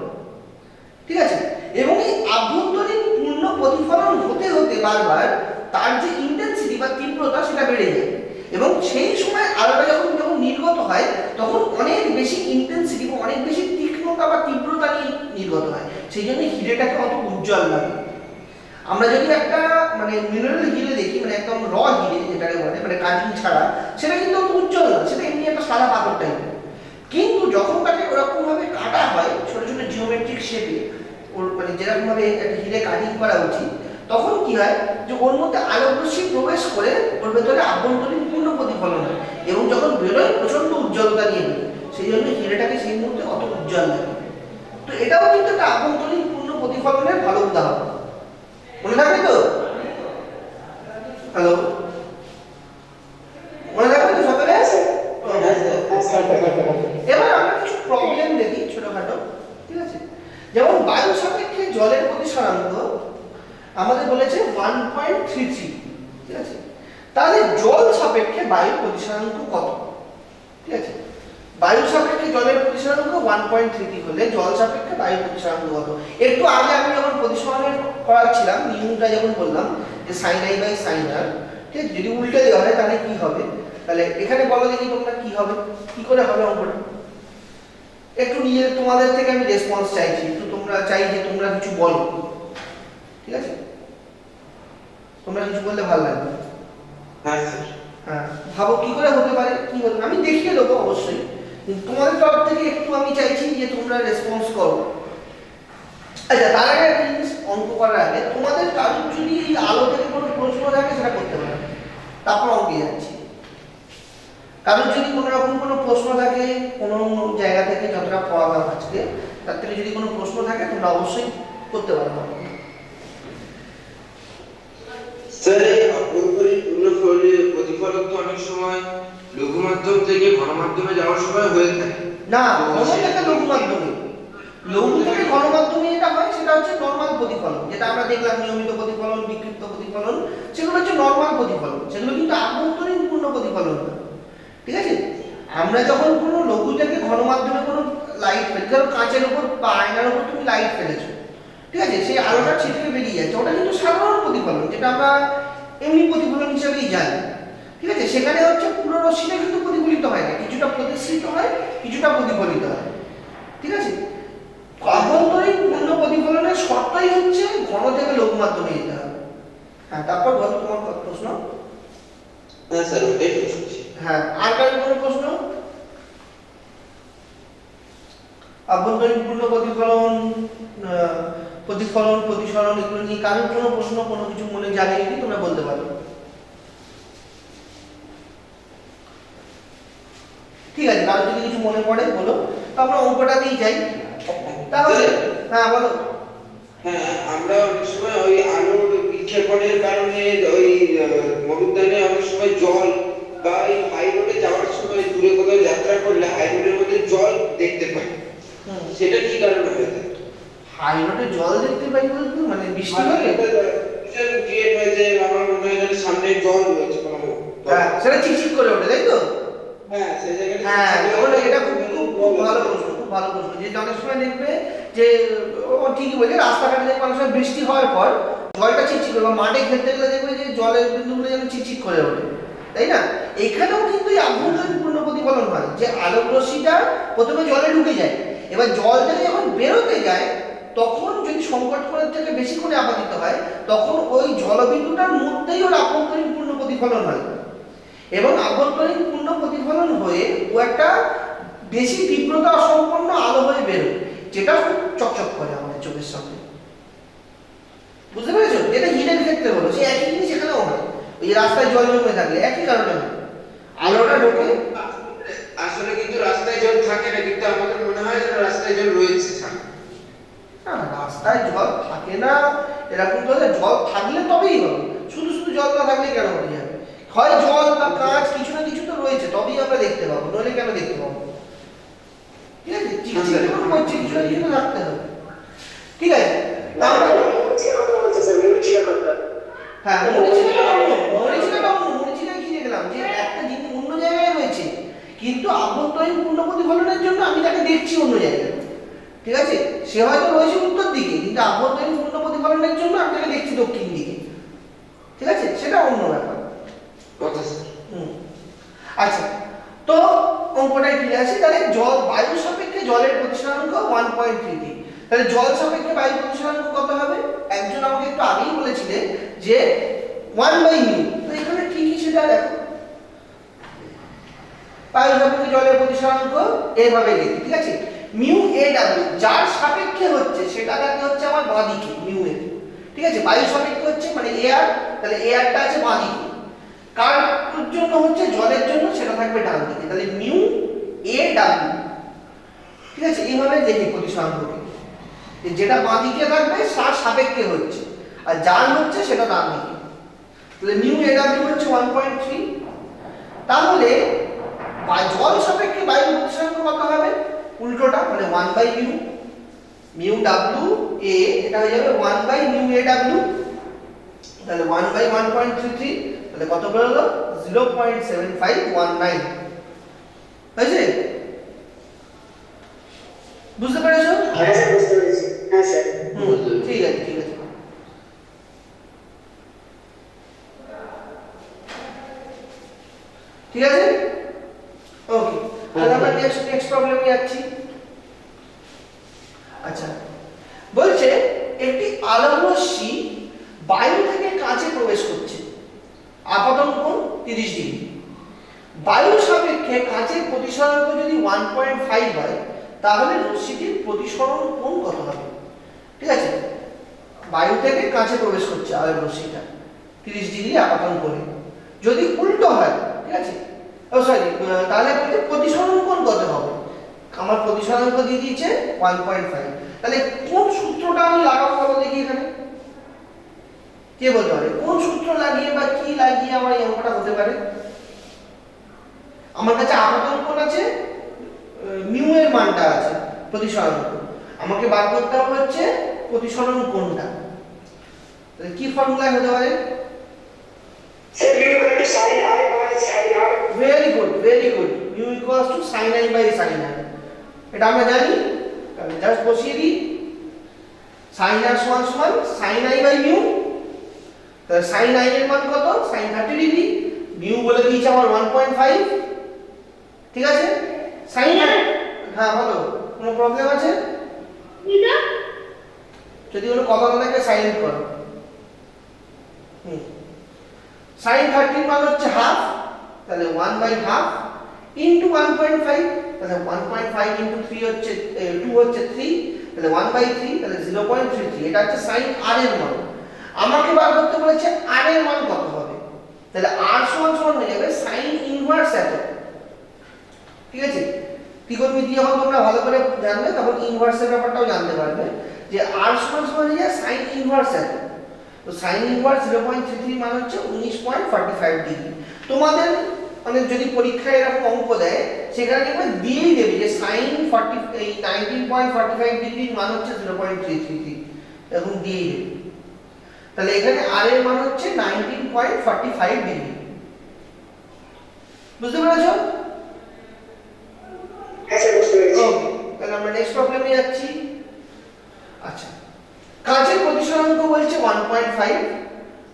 A: ঠিক আছে, এবং এই আভ্যন্তরীণ পূর্ণ প্রতিফলন হতে হতে বারবার তার যে ইন্টেন্সিটি বা তীব্রতা সেটা বেড়ে যায়, এবং সেই সময় আলোটা যখন যখন নির্গত হয় তখন অনেক বেশি ইন্টেন্সিটি বা অনেক বেশি তীক্ষ্ণতা বা তীব্রতা নিয়ে নির্গত হয়, সেই জন্য হিরেটাকে অত উজ্জ্বল লাগে। আমরা যদি একটা মানে মিনারেল হিরে দেখি, মানে একদম র হিরে যেটাকে বলে, মানে কাটিং ছাড়া, সেটা কিন্তু অত উজ্জ্বল না, সেটা এমনি একটা সাদা পাথর টাইপের। কিন্তু যখন তাকে ওরকম ভাবে কাটা হয় ছোট ছোট জিওমেট্রিক শেপে, ওর মানে যেরকম ভাবে একটা হিরে কাটিং করা উচিত, তখন কি হয়, যে ওর মধ্যে আলোক রশ্মি প্রবেশ করে ওর ভেতরে আভ্যন্তরীণ পূর্ণ প্রতিফলন হয়, এবং যখন বেরোয় প্রচন্ড উজ্জ্বলতা নিয়ে বেরোয়, সেই জন্য হিরেটাকে সেই মুহূর্তে অত উজ্জ্বল লাগে। তো এটাও কিন্তু একটা আভ্যন্তরীণ পূর্ণ প্রতিফলনের ভালো উদাহরণ, মনে থাকবে তো? হ্যালো, মনে থাকবে তো সকলে? এবার আমরা কিছু প্রবলেম দেখি ছোটখাটো, ঠিক আছে, যেমন বায়ু সাপেক্ষে জলের প্রতিসরাঙ্ক আমাদের বলেছে 1.33, ঠিক আছে, তাহলে জল সাপেক্ষে বায়ুর প্রতিসরাঙ্ক কত? ঠিক আছে, বায়ু সাপেক্ষে জলের প্রতিসরাঙ্ক 1.33 হলে জল সাপেক্ষে বায়ুর প্রতিসরাঙ্ক কত? একটু আগে আমি যখন প্রতিসরণের করাচ্ছিলাম, নিয়মটা যখন বললাম যে sin i by sin r, ঠিক আছে, যদি উল্টে দেওয়া হয় তাহলে কি হবে, তাহলে এখানে বলো দেখি তোমরা কি হবে, কি করে হবে অঙ্কটা? একটু নিজের তোমাদের থেকে আমি রেসপন্স চাইছি, একটু তোমরা চাই যে তোমরা কিছু বলো, ঠিক আছে, তোমরা কিছু বললে ভালো লাগবে।
C: হ্যাঁ স্যার।
A: হ্যাঁ, ভাবো কি করে হতে পারে, কি হতে, আমি দেখিয়ে দেবো অবশ্যই, কিন্তু তোমাদের তরফ থেকে একটু আমি চাইছি যে তোমরা রেসপন্স করো। আচ্ছা, তার আগে একটা জিনিস, অঙ্ক করার আগে তোমাদের কারোর যদি এই আলো থেকে কোনো প্রশ্ন থাকে সেটা করতে পারো, তারপর অঙ্কে যাচ্ছি। কারোর যদি কোনো রকম কোনো প্রশ্ন থাকে কোনো জায়গা থেকে, যতটা পড়ালাম আজকে তার থেকে যদি কোনো প্রশ্ন থাকে তোমরা অবশ্যই করতে পারো।
C: স্যার, এই আভ্যন্তরীণ পূর্ণ প্রতিফলন তো অনেক সময় লঘু মাধ্যম থেকে ঘন মাধ্যমে যাওয়ার সময় হয়ে থাকে।
A: না, ঘন থেকে লঘু মাধ্যমে, লঘু থেকে ঘন মাধ্যমে যেটা হয় সেটা হচ্ছে নরমাল প্রতিফলন, যেটা আমরা দেখলাম নিয়মিত প্রতিফলন, বিক্ষিপ্ত প্রতিফলন, সেগুলো হচ্ছে নরমাল প্রতিফলন, সেগুলো কিন্তু আভ্যন্তরীণ পূর্ণ প্রতিফলন না, ঠিক আছে। আমরা যখন কোনো লঘু থেকে ঘন মাধ্যমে কোনো লাইট ফেলি, ধরো কাঁচের উপর বা আয়নার উপর তুমি লাইট ফেলেছো, ঠিক আছে, সেই আলোটা ছিটকে বেরিয়ে যাচ্ছে, ওটা কিন্তু সাধারণ প্রতিফলন, যেটা আমরা এমনি প্রতিফলন হিসেবেই জানি। ঠিক আছে, সেখানে হচ্ছে পুরো রশ্মিটা কিন্তু প্রতিফলিত হয় না, কিছুটা প্রতিসৃত হয়, কিছুটা প্রতিফলিত হয়। ঠিক আছে, আভ্যন্তরীণ পূর্ণ প্রতিফলনের শর্তই হচ্ছে ঘন থেকে লঘু মাধ্যমে যেতে হবে। হ্যাঁ, তারপর বলো তোমার প্রশ্ন।
C: হ্যাঁ স্যার, ওটাই বলছি।
A: হ্যাঁ, আর কারো কোনো প্রশ্ন? আভ্যন্তরীণ পূর্ণ প্রতিফলন, প্রতিফলন, প্রতিসরণ, এগুলো নিয়ে কারোর কোনো প্রশ্ন, কোনো কিছু মনে জাগে যদি তোমরা বলতে পারো। ঠিক আছে, কারোর যদি কিছু মনে পড়ে বলো, তো আমরা অঙ্কটাতেই যাই তাহলে। হ্যাঁ বলো।
C: হ্যাঁ, আমরা অনেক সময় ওই আলোর বিক্ষেপণের কারণে ওই মরুদ্যানে অনেক সময় জল বা এই হাই রোডে যাওয়ার সময় দূরে কোথাও যাত্রা করলে হাই রোডের মধ্যে জল দেখতে পাই, সেটা কি কারণে হয়ে থাকে?
A: হাই রোডে জল দেখতে পাই বলতে মানে বৃষ্টি হলে?
C: ক্রিয়েট হয়েছে, আমার মনে হয় যেন সামনে জল রয়েছে কোনো।
A: হ্যাঁ, সেটা চিকচিক করে ওঠে, তাই তো?
C: হ্যাঁ, সেই জায়গাটা।
A: হ্যাঁ, ওটা এটা খুব খুব খুব ভালো প্রশ্ন, খুব ভালো প্রশ্ন। যে অনেক সময় দেখবে যে ও ঠিকই বলে, রাস্তাঘাটে দেখবে অনেক সময় বৃষ্টি হওয়ার পর জলটা চিকচিক করে, বা মাঠে খেলতে গেলে দেখবে যে জলের বিন্দুগুলো যেন চিকচিক করে ওঠে, তাই না? এখানেও কিন্তু এই আভ্যন্তরীণ পূর্ণ প্রতিফলন হয়, যে আলোক রশ্মিটা প্রথমে জলে ঢুকে যায়, এবার জল থেকে যখন বেরোতে যায় তখন যদি সংকট কোণের থেকে বেশি কোণে আপতিত হয়, তখন ওই জলবিন্দুটার মধ্যেই ওর আভ্যন্তরীণ পূর্ণ প্রতিফলন হয়, এবং আভ্যন্তরীণ পূর্ণ প্রতিফলন হয়ে ও একটা বেশি তীব্রতা সম্পন্ন আলো হয়ে বেরোয়, যেটা খুব চকচক করে আমাদের চোখের সামনে। বুঝতে পেরেছো? এটা হিটের ক্ষেত্রে হলো, সে একই জিনিস এখানেও হয়, ওই রাস্তায় জল জমে থাকলে একই কারণে হয়, আলোটা ঢোকে।
C: আসলে কিন্তু রাস্তায় জল থাকে না, কিন্তু আমাদের মনে হয় যেন রাস্তায় জল রয়েছে।
A: না, রাস্তায় জল থাকে না এরকম তো হলে, জল থাকলে তবেই হবে, শুধু শুধু জল না থাকলে কেন হয়ে যাবে? হয় জল বা কাঁচ, কিছু না কিছু তো রয়েছে, তবেই আমরা দেখতে পাবো, নইলে কেন দেখতে পাবো? ঠিক আছে, চিকচিক যখন করছে কিছু না কিছু তো থাকতে হবে। ঠিক আছে, তাহলে হ্যাঁ, মরিচিকায় কি দেখলাম যে একটা জিনিস অন্য জায়গায় রয়েছে, কিন্তু আভ্যন্তরীণ পূর্ণ প্রতিফলনের জন্য আমি তাকে দেখছি অন্য জায়গায়। ঠিক আছে, সে হয়তো রয়েছে উত্তর দিকে, কিন্তু আভ্যন্তরীণ পূর্ণ প্রতিফলনের জন্য আমি তাকে দেখছি দক্ষিণ দিকে। ঠিক আছে, সেটা অন্য ব্যাপার। আচ্ছা, তো অঙ্কটাই ফিরে আসি। তাহলে জল, বায়ু সাপেক্ষে জলের প্রতিসরাঙ্ক 1.33, তাহলে জল সাপেক্ষে বায়ু প্রতিসরাঙ্ক কত হবে? একজন আমাকে একটু আগেই বলেছিলেন যে 1/μ, তো এখানে ঠিকই সেটা দেখো, বায়ু সাপেক্ষে জলের প্রতিসরাঙ্ক এইভাবে লিখি। ঠিক আছে, মিউ এ ডাব্লিউ যার সাপেক্ষে হচ্ছে সেটা কাকে হচ্ছে আমার বাঁদিকে, মিউ এ। ঠিক আছে, বায়ু সাপেক্ষে হচ্ছে মানে এয়ার, তাহলে এয়ারটা আছে বাঁদিকে, কার জন্য হচ্ছে জলের জন্য, সেটা থাকবে ডান দিকে, তাহলে মিউ এ ডাব্লিউ। ঠিক আছে, এইভাবে দেখি প্রতিসরাঙ্ককে, যেটা বাঁদিকে থাকবে তার সাপেক্ষে হচ্ছে, আর যার হচ্ছে সেটা ডান দিকে, তাহলে মিউ এ ডাব্লিউ হচ্ছে 1.3। তাহলে জল সাপেক্ষে বায়ু প্রতিসরাঙ্ক কত হবে? উল্টোটা, মানে 1/μ, মিউ ডাব্লিউ এ, এটা হয়ে যাবে 1/μ এ ডাব্লিউ, তাহলে 1/1.33, তাহলে কত বেরোলো? 0.7519 হয়েছে? বুঝতে পেরেছো?
B: হ্যাঁ স্যার, বুঝতে পেরেছি। হ্যাঁ স্যার,
A: ঠিক আছে, ঠিক আছে। ঠিক আছে, ওকে, তাহলে আমরা নেক্সট প্রবলেমে যাচ্ছি। আচ্ছা, বলছে একটি আলোক রশ্মি বায়ু থেকে কাঁচে প্রবেশ করছে, আপতন কোণ 30 ডিগ্রি। বায়ু সাপেক্ষে কাঁচের প্রতিসরাঙ্ক যদি 1.5 হয়, তাহলে রশ্মিটির প্রতিসরণ কোণ কত হবে? ঠিক আছে, বায়ু থেকে কাঁচে প্রবেশ করছে আলোক রশ্মিটা 30 ডিগ্রি আপতন কোণে, যদি উল্টো হয়, ঠিক আছে, ও সরি, তাহলে বলতে প্রতিসরণ কোণ কত হবে? আমার প্রতিসরাঙ্ক দিয়ে দিয়েছে 1.5, তাহলে কোন সূত্রটা আমি লাগাবো বলো দেখি এখানে, কে বলতে পারে কোন সূত্র লাগিয়ে বা কি লাগিয়ে আমার এই অঙ্কটা হতে পারে? আমার কাছে আপতন কোণ আছে, মিউ এর মানটা আছে, প্রতিসরাঙ্ক, আমাকে বার করতে হবে হচ্ছে প্রতিসরণ কোণটা, তাহলে কি ফর্মুলায় হতে পারে?
B: Sir mu equal to sin i by sin r।
A: Very good, very good, mu equals to sin i by sin r, এটা আমরা জানি, তাহলে জাস্ট বসিয়ে দিই sin r সমান সমান sin i বাই মিউ, তাহলে sin i এর মান কত? sin 30 ডিগ্রি মিউ বলে দিয়েছে আমার 1.5, ঠিক আছে। সাইন, হ্যাঁ বলো, কোনো প্রবলেম আছে? যদি কোনো কথা না থাকে সাইলেন্ট করো। সাইন 13 মান হচ্ছে হাফ, তাহলে 1/2 ইনটু 1.5, তাহলে 1.5 ইনটু 3 হচ্ছে 2 হচ্ছে 3, তাহলে 1/3, তাহলে 0.33। এটা হচ্ছে সাইন r এর মান। আমাকে বার করতে বলেছে r এর মান কত হবে, তাহলে r সমান সমান হয়ে যাবে সাইন ইনভার্স এত, ঠিক আছে। ত্রিকোণমিতি যখন তোমরা ভালো করে জানবে তখন ইনভার্সের ব্যাপারটাও জানতে পারবে, যে r সমান সমান হয়ে যায় সাইন ইনভার্স এত। তো সাইন ইনভার্স 0.33 মান হচ্ছে 19.45 ডিগ্রি। তোমাদের মানে যদি পরীক্ষায় এরকম অঙ্ক দেয় সেখানে দেখবে দিয়েই দেবে যে সাইন 19.45 ডিগ্রির মান হচ্ছে 0.333, এখন দিয়েই দেবে। তাহলে এখানে r এর মান হচ্ছে 19.45 ডিগ্রি। বুঝতে পেরেছো?
B: হ্যাঁ স্যার বুঝতে পেরেছি।
A: ওকে, তাহলে আমরা নেক্সট প্রবলেমে যাচ্ছি। আচ্ছা, কাঁচের প্রতিসরাঙ্ক বলছে 1.5,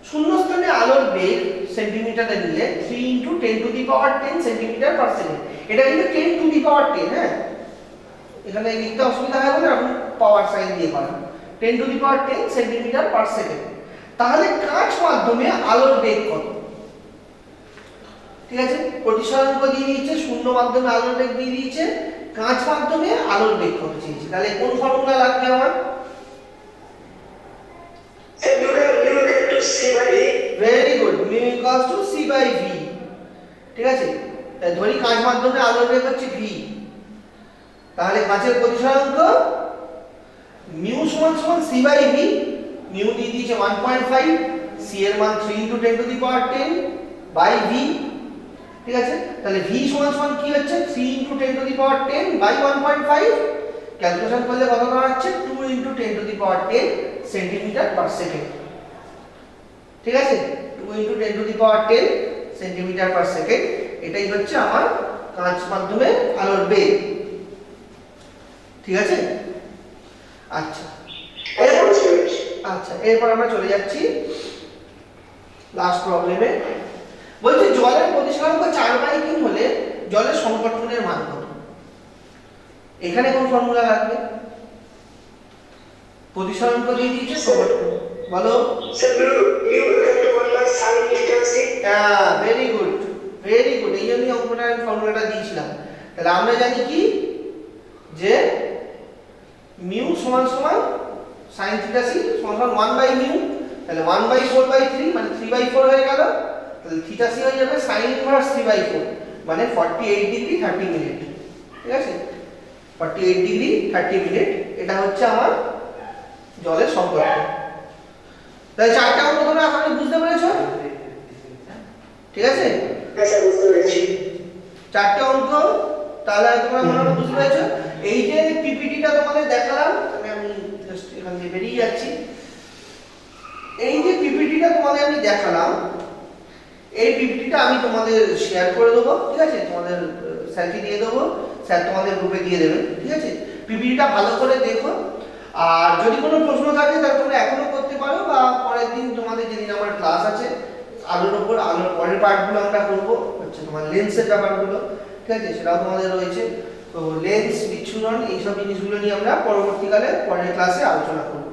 A: শূন্যস্থানে আলোর বেগ সেন্টিমিটারে নিলে 3 × 10⁻10 সেন্টিমিটার পার সেকেন্ড। এটা কিন্তু 10⁻10, হ্যাঁ, এখানে লিখতে অসুবিধা হবে না, আপনি পাওয়ার সাইন দিয়ে পারেন। 10⁻10 সেন্টিমিটার পার সেকেন্ড। তাহলে কাঁচ মাধ্যমে আলোর বেগ কত? ঠিক আছে, প্রতিসরাঙ্ক দিয়ে দিয়েছে, শূন্য মাধ্যমে আলোর বেগ দিয়ে দিয়েছে, কাঁচ মাধ্যমে আলোর বেগ কত চেয়েছে। তাহলে কোন ফর্মুলা লাগবে আমার?
B: Sir mu equal to C by V.
A: Very good, mu equals to C by V. ঠিক আছে, তাই ধরি কাঁচ মাধ্যমে আলোর বেগ হচ্ছে ভি, তাহলে কাঁচের প্রতিসরাঙ্ক মিউ সমান সমান সি বাই ভি। মিউ দিয়ে দিয়েছে 1.5, সি এর মান 3 × 10⁻10 বাই ভি, ঠিক আছে। তাহলে ভি সমান সমান কি হচ্ছে 3 × 10⁻10 বাই 1.5, ক্যালকুলেশন করলে কত দাঁড়াচ্ছে 2 × 10⁻10 সেন্টিমিটার পার সেকেন্ড, ঠিক আছে। 2 × 10⁻10 সেন্টিমিটার পার সেকেন্ড, এটাই হচ্ছে আমার কাঁচ মাধ্যমে আলোর বেগ, ঠিক আছে। আচ্ছা, আচ্ছা এরপর আমরা চলে যাচ্ছি লাস্ট প্রবলেমে। বলছে জলের প্রতিসরাঙ্ক 4/3 হলে জলের সংকটনের মান কত? এখানে কোন ফর্মুলা লাগবে? প্রতিসরাঙ্ক দিয়ে দিয়েছে, সংকটন বলো।
B: Sir mu equal two 1/sin θc।
A: হ্যাঁ, ভেরি গুড, ভেরি গুড, এই জন্যই অঙ্কটা ফর্মুলাটা দিয়েছিলাম। তাহলে আমরা জানি কি, যে মিউ সমান সমান sin θc সমান সমান 1/μ, তাহলে 1/4/3 মানে 3/4 হয়ে গেল। তাহলে θc হয়ে যাবে sin ইনভার্স 3/4 মানে 48 ডিগ্রি 30 মিনিট, ঠিক আছে। 48 ডিগ্রি 30 মিনিট, এটা হচ্ছে আমার জলের সংকটন। তাহলে চারটা অঙ্ক তোমরা আশা করি বুঝতে পেরেছো, ঠিক আছে।
B: হ্যাঁ স্যার বুঝতে পেরেছি।
A: চারটে অঙ্ক তাহলে তোমরা মনে হয় বুঝতে পেরেছো। এই যে পিপিটিটা তোমাদের দেখালাম, আমি জাস্ট এখান থেকে বেরিয়ে যাচ্ছি। এই যে পিপিটিটা তোমাদের আমি দেখালাম, এই পিপিটিটা আমি তোমাদের শেয়ার করে দেবো, ঠিক আছে। তোমাদের স্যারকে দিয়ে দেবো, স্যার তোমাদের গ্রুপে দিয়ে দেবেন, ঠিক আছে। পিপিটিটা ভালো করে দেখো, আর যদি কোনো প্রশ্ন থাকে তাহলে তোমরা এখনো করতে পারো, বা পরের দিন তোমাদের যেদিন আমার ক্লাস আছে আলোর উপর, আলোর পরের পার্টগুলো আমরা করবো, হচ্ছে তোমার লেন্সের ব্যাপারগুলো, ঠিক আছে, সেটাও তোমাদের রয়েছে। তো লেন্স, বিচ্ছুরণ, এইসব জিনিসগুলো নিয়ে আমরা পরবর্তীকালে পরের ক্লাসে আলোচনা করব।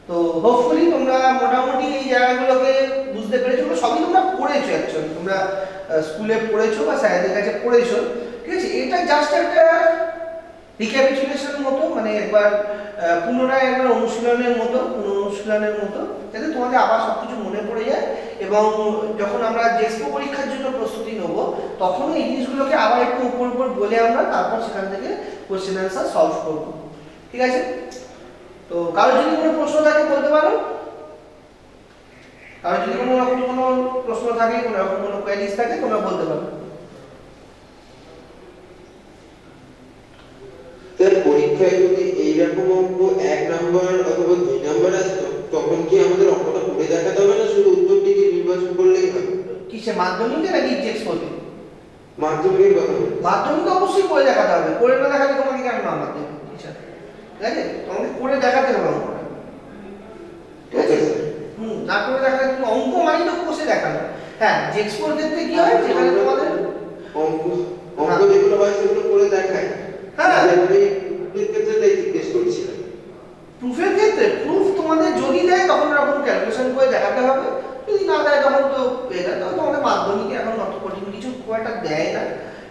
A: তো হোপফুলি তোমরা মোটামুটি এই জায়গাগুলোকে বুঝতে পেরেছো, সবই তোমরা পড়েছো, অ্যাকচুয়ালি তোমরা স্কুলে পড়েছো বা স্যারদের কাছে পড়েছো, ঠিক আছে। এটা জাস্ট একটা রিক্যাপিচুলেশন মতো, মানে একবার পুনরায় একবার অনুশীলনের মতো, যাতে তোমাদের আবার সবকিছু মনে পড়ে যায়, এবং যখন আমরা জেসপো পরীক্ষার জন্য প্রস্তুতি নেব তখন এই জিনিসগুলোকে আবার একটু উপর উপর বলে আমরা তারপর সেখান থেকে কোশ্চেন অ্যান্সার সলভ করব, ঠিক আছে। তো কারো যদি কোনো প্রশ্ন থাকে বলতে পারো, কারো যদি কোনো রকম কোনো প্রশ্ন থাকে, কোনো রকম কোনো কোয়েরিজ থাকে তোমরা বলতে পারো।
C: স্যার পরীক্ষায় যদি এইরকম অঙ্ক 1 নাম্বার অথবা 2 নাম্বার আসতো, তখন কি আমাদের অঙ্কটা পড়ে দেখাতে হবে না, শুধু উত্তরটিকে নির্বাচন করলেই হবে?
A: কিসে, মাধ্যমিকে নাকি জেসপোতে?
C: মাধ্যমিকের কথা বলছি।
A: মাধ্যমিকে অবশ্যই করে দেখাতে হবে, করে না দেখালে তোমাকে কেন নাম্বার দেবে টিচার, ঠিক আছে। তোমাকে করে দেখাতে হবে অঙ্কটা, ঠিক আছে। না করে দেখালে তুমি অঙ্ক মানেই তো কষে দেখানো, হ্যাঁ জেক্সপোর ক্ষেত্রে কি হয় যেখানে তোমাদের
C: অঙ্ক অঙ্ক যেগুলো হয় সেগুলো করে দেখায়।
A: হ্যাঁ।
C: আমি এর ক্ষেত্রে তাই জিজ্ঞেস করছিলাম।
A: প্রুফের ক্ষেত্রে প্রুফ তোমাদের যদি দেয় তখন এরকম ক্যালকুলেশন করে দেখাতে হবে, যদি না দেয় তখন তো এটা তো তোমাদের মাধ্যমিকে এখন অত কঠিন কিছু খুব একটা দেয় না,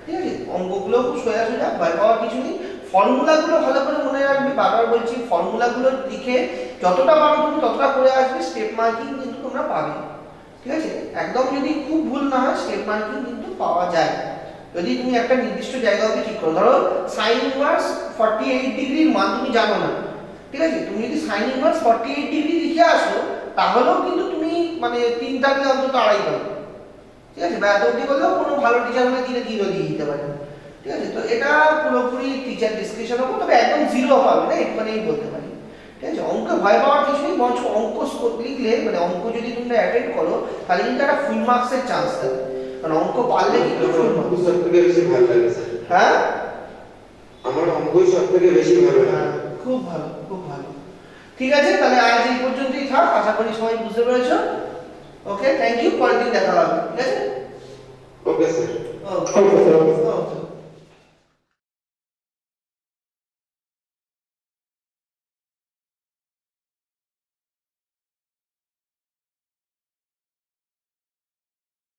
A: ঠিক আছে। অঙ্কগুলো খুব সোজা সোজা, ভয় পাওয়ার কিছু নেই। ফর্মুলাগুলো ভালো করে মনে রাখবি, বারবার বলছি ফর্মুলাগুলো লিখে যতটা পারো তুমি ততটা করে আসবে, স্টেপ মার্কিং কিন্তু তোমরা পাবে, ঠিক আছে। একদম যদি খুব ভুল না হয় স্টেপ মার্কিং কিন্তু পাওয়া যায় যদি তুমি একটা নির্দিষ্ট জায়গা অবধি ঠিক করো। ধরো সাইন ইনভার্স 48 ডিগ্রির মান তুমি জানো না, ঠিক আছে, তুমি যদি সাইন ইনভার্স 48 ডিগ্রি লিখে আসো তাহলেও কিন্তু তুমি মানে 3 থাকলে অন্তত 2.5 পাবে, ঠিক আছে। বা এত অবধি করলেও কোনো ভালো টিচার মানে 3 দিয়ে দিতে পারে, ঠিক আছে। তো এটা পুরোপুরি টিচার ডিসক্রিপশন হবে, তবে একদম 0 পাবে না একটুখানি বলতে পারি, ঠিক আছে। অঙ্কে ভয় পাওয়ার কিছু নেই, বরঞ্চ অঙ্ক লিখলে মানে অঙ্ক যদি তুমি অ্যাটেন্ড করো তাহলে কিন্তু একটা ফুল মার্কসের চান্স থাকে, কারণ অঙ্ক পারলে কিন্তু ফুল
C: অঙ্ক
A: মার্কস।
C: সব থেকে বেশি ভালো লাগে স্যার।
A: হ্যাঁ
C: আমার অঙ্কই সব থেকে বেশি ভালো
A: হ্যাঁ,
C: লাগে।
A: খুব ভালো খুব ভালো। ঠিক আছে, তাহলে আজ এই পর্যন্তই থাক, আশা করি সবাই বুঝতে পেরেছো। ওকে, থ্যাংক ইউ, পরের দিন দেখা হবে, ঠিক আছে।
C: Okay sir.
A: ওকে।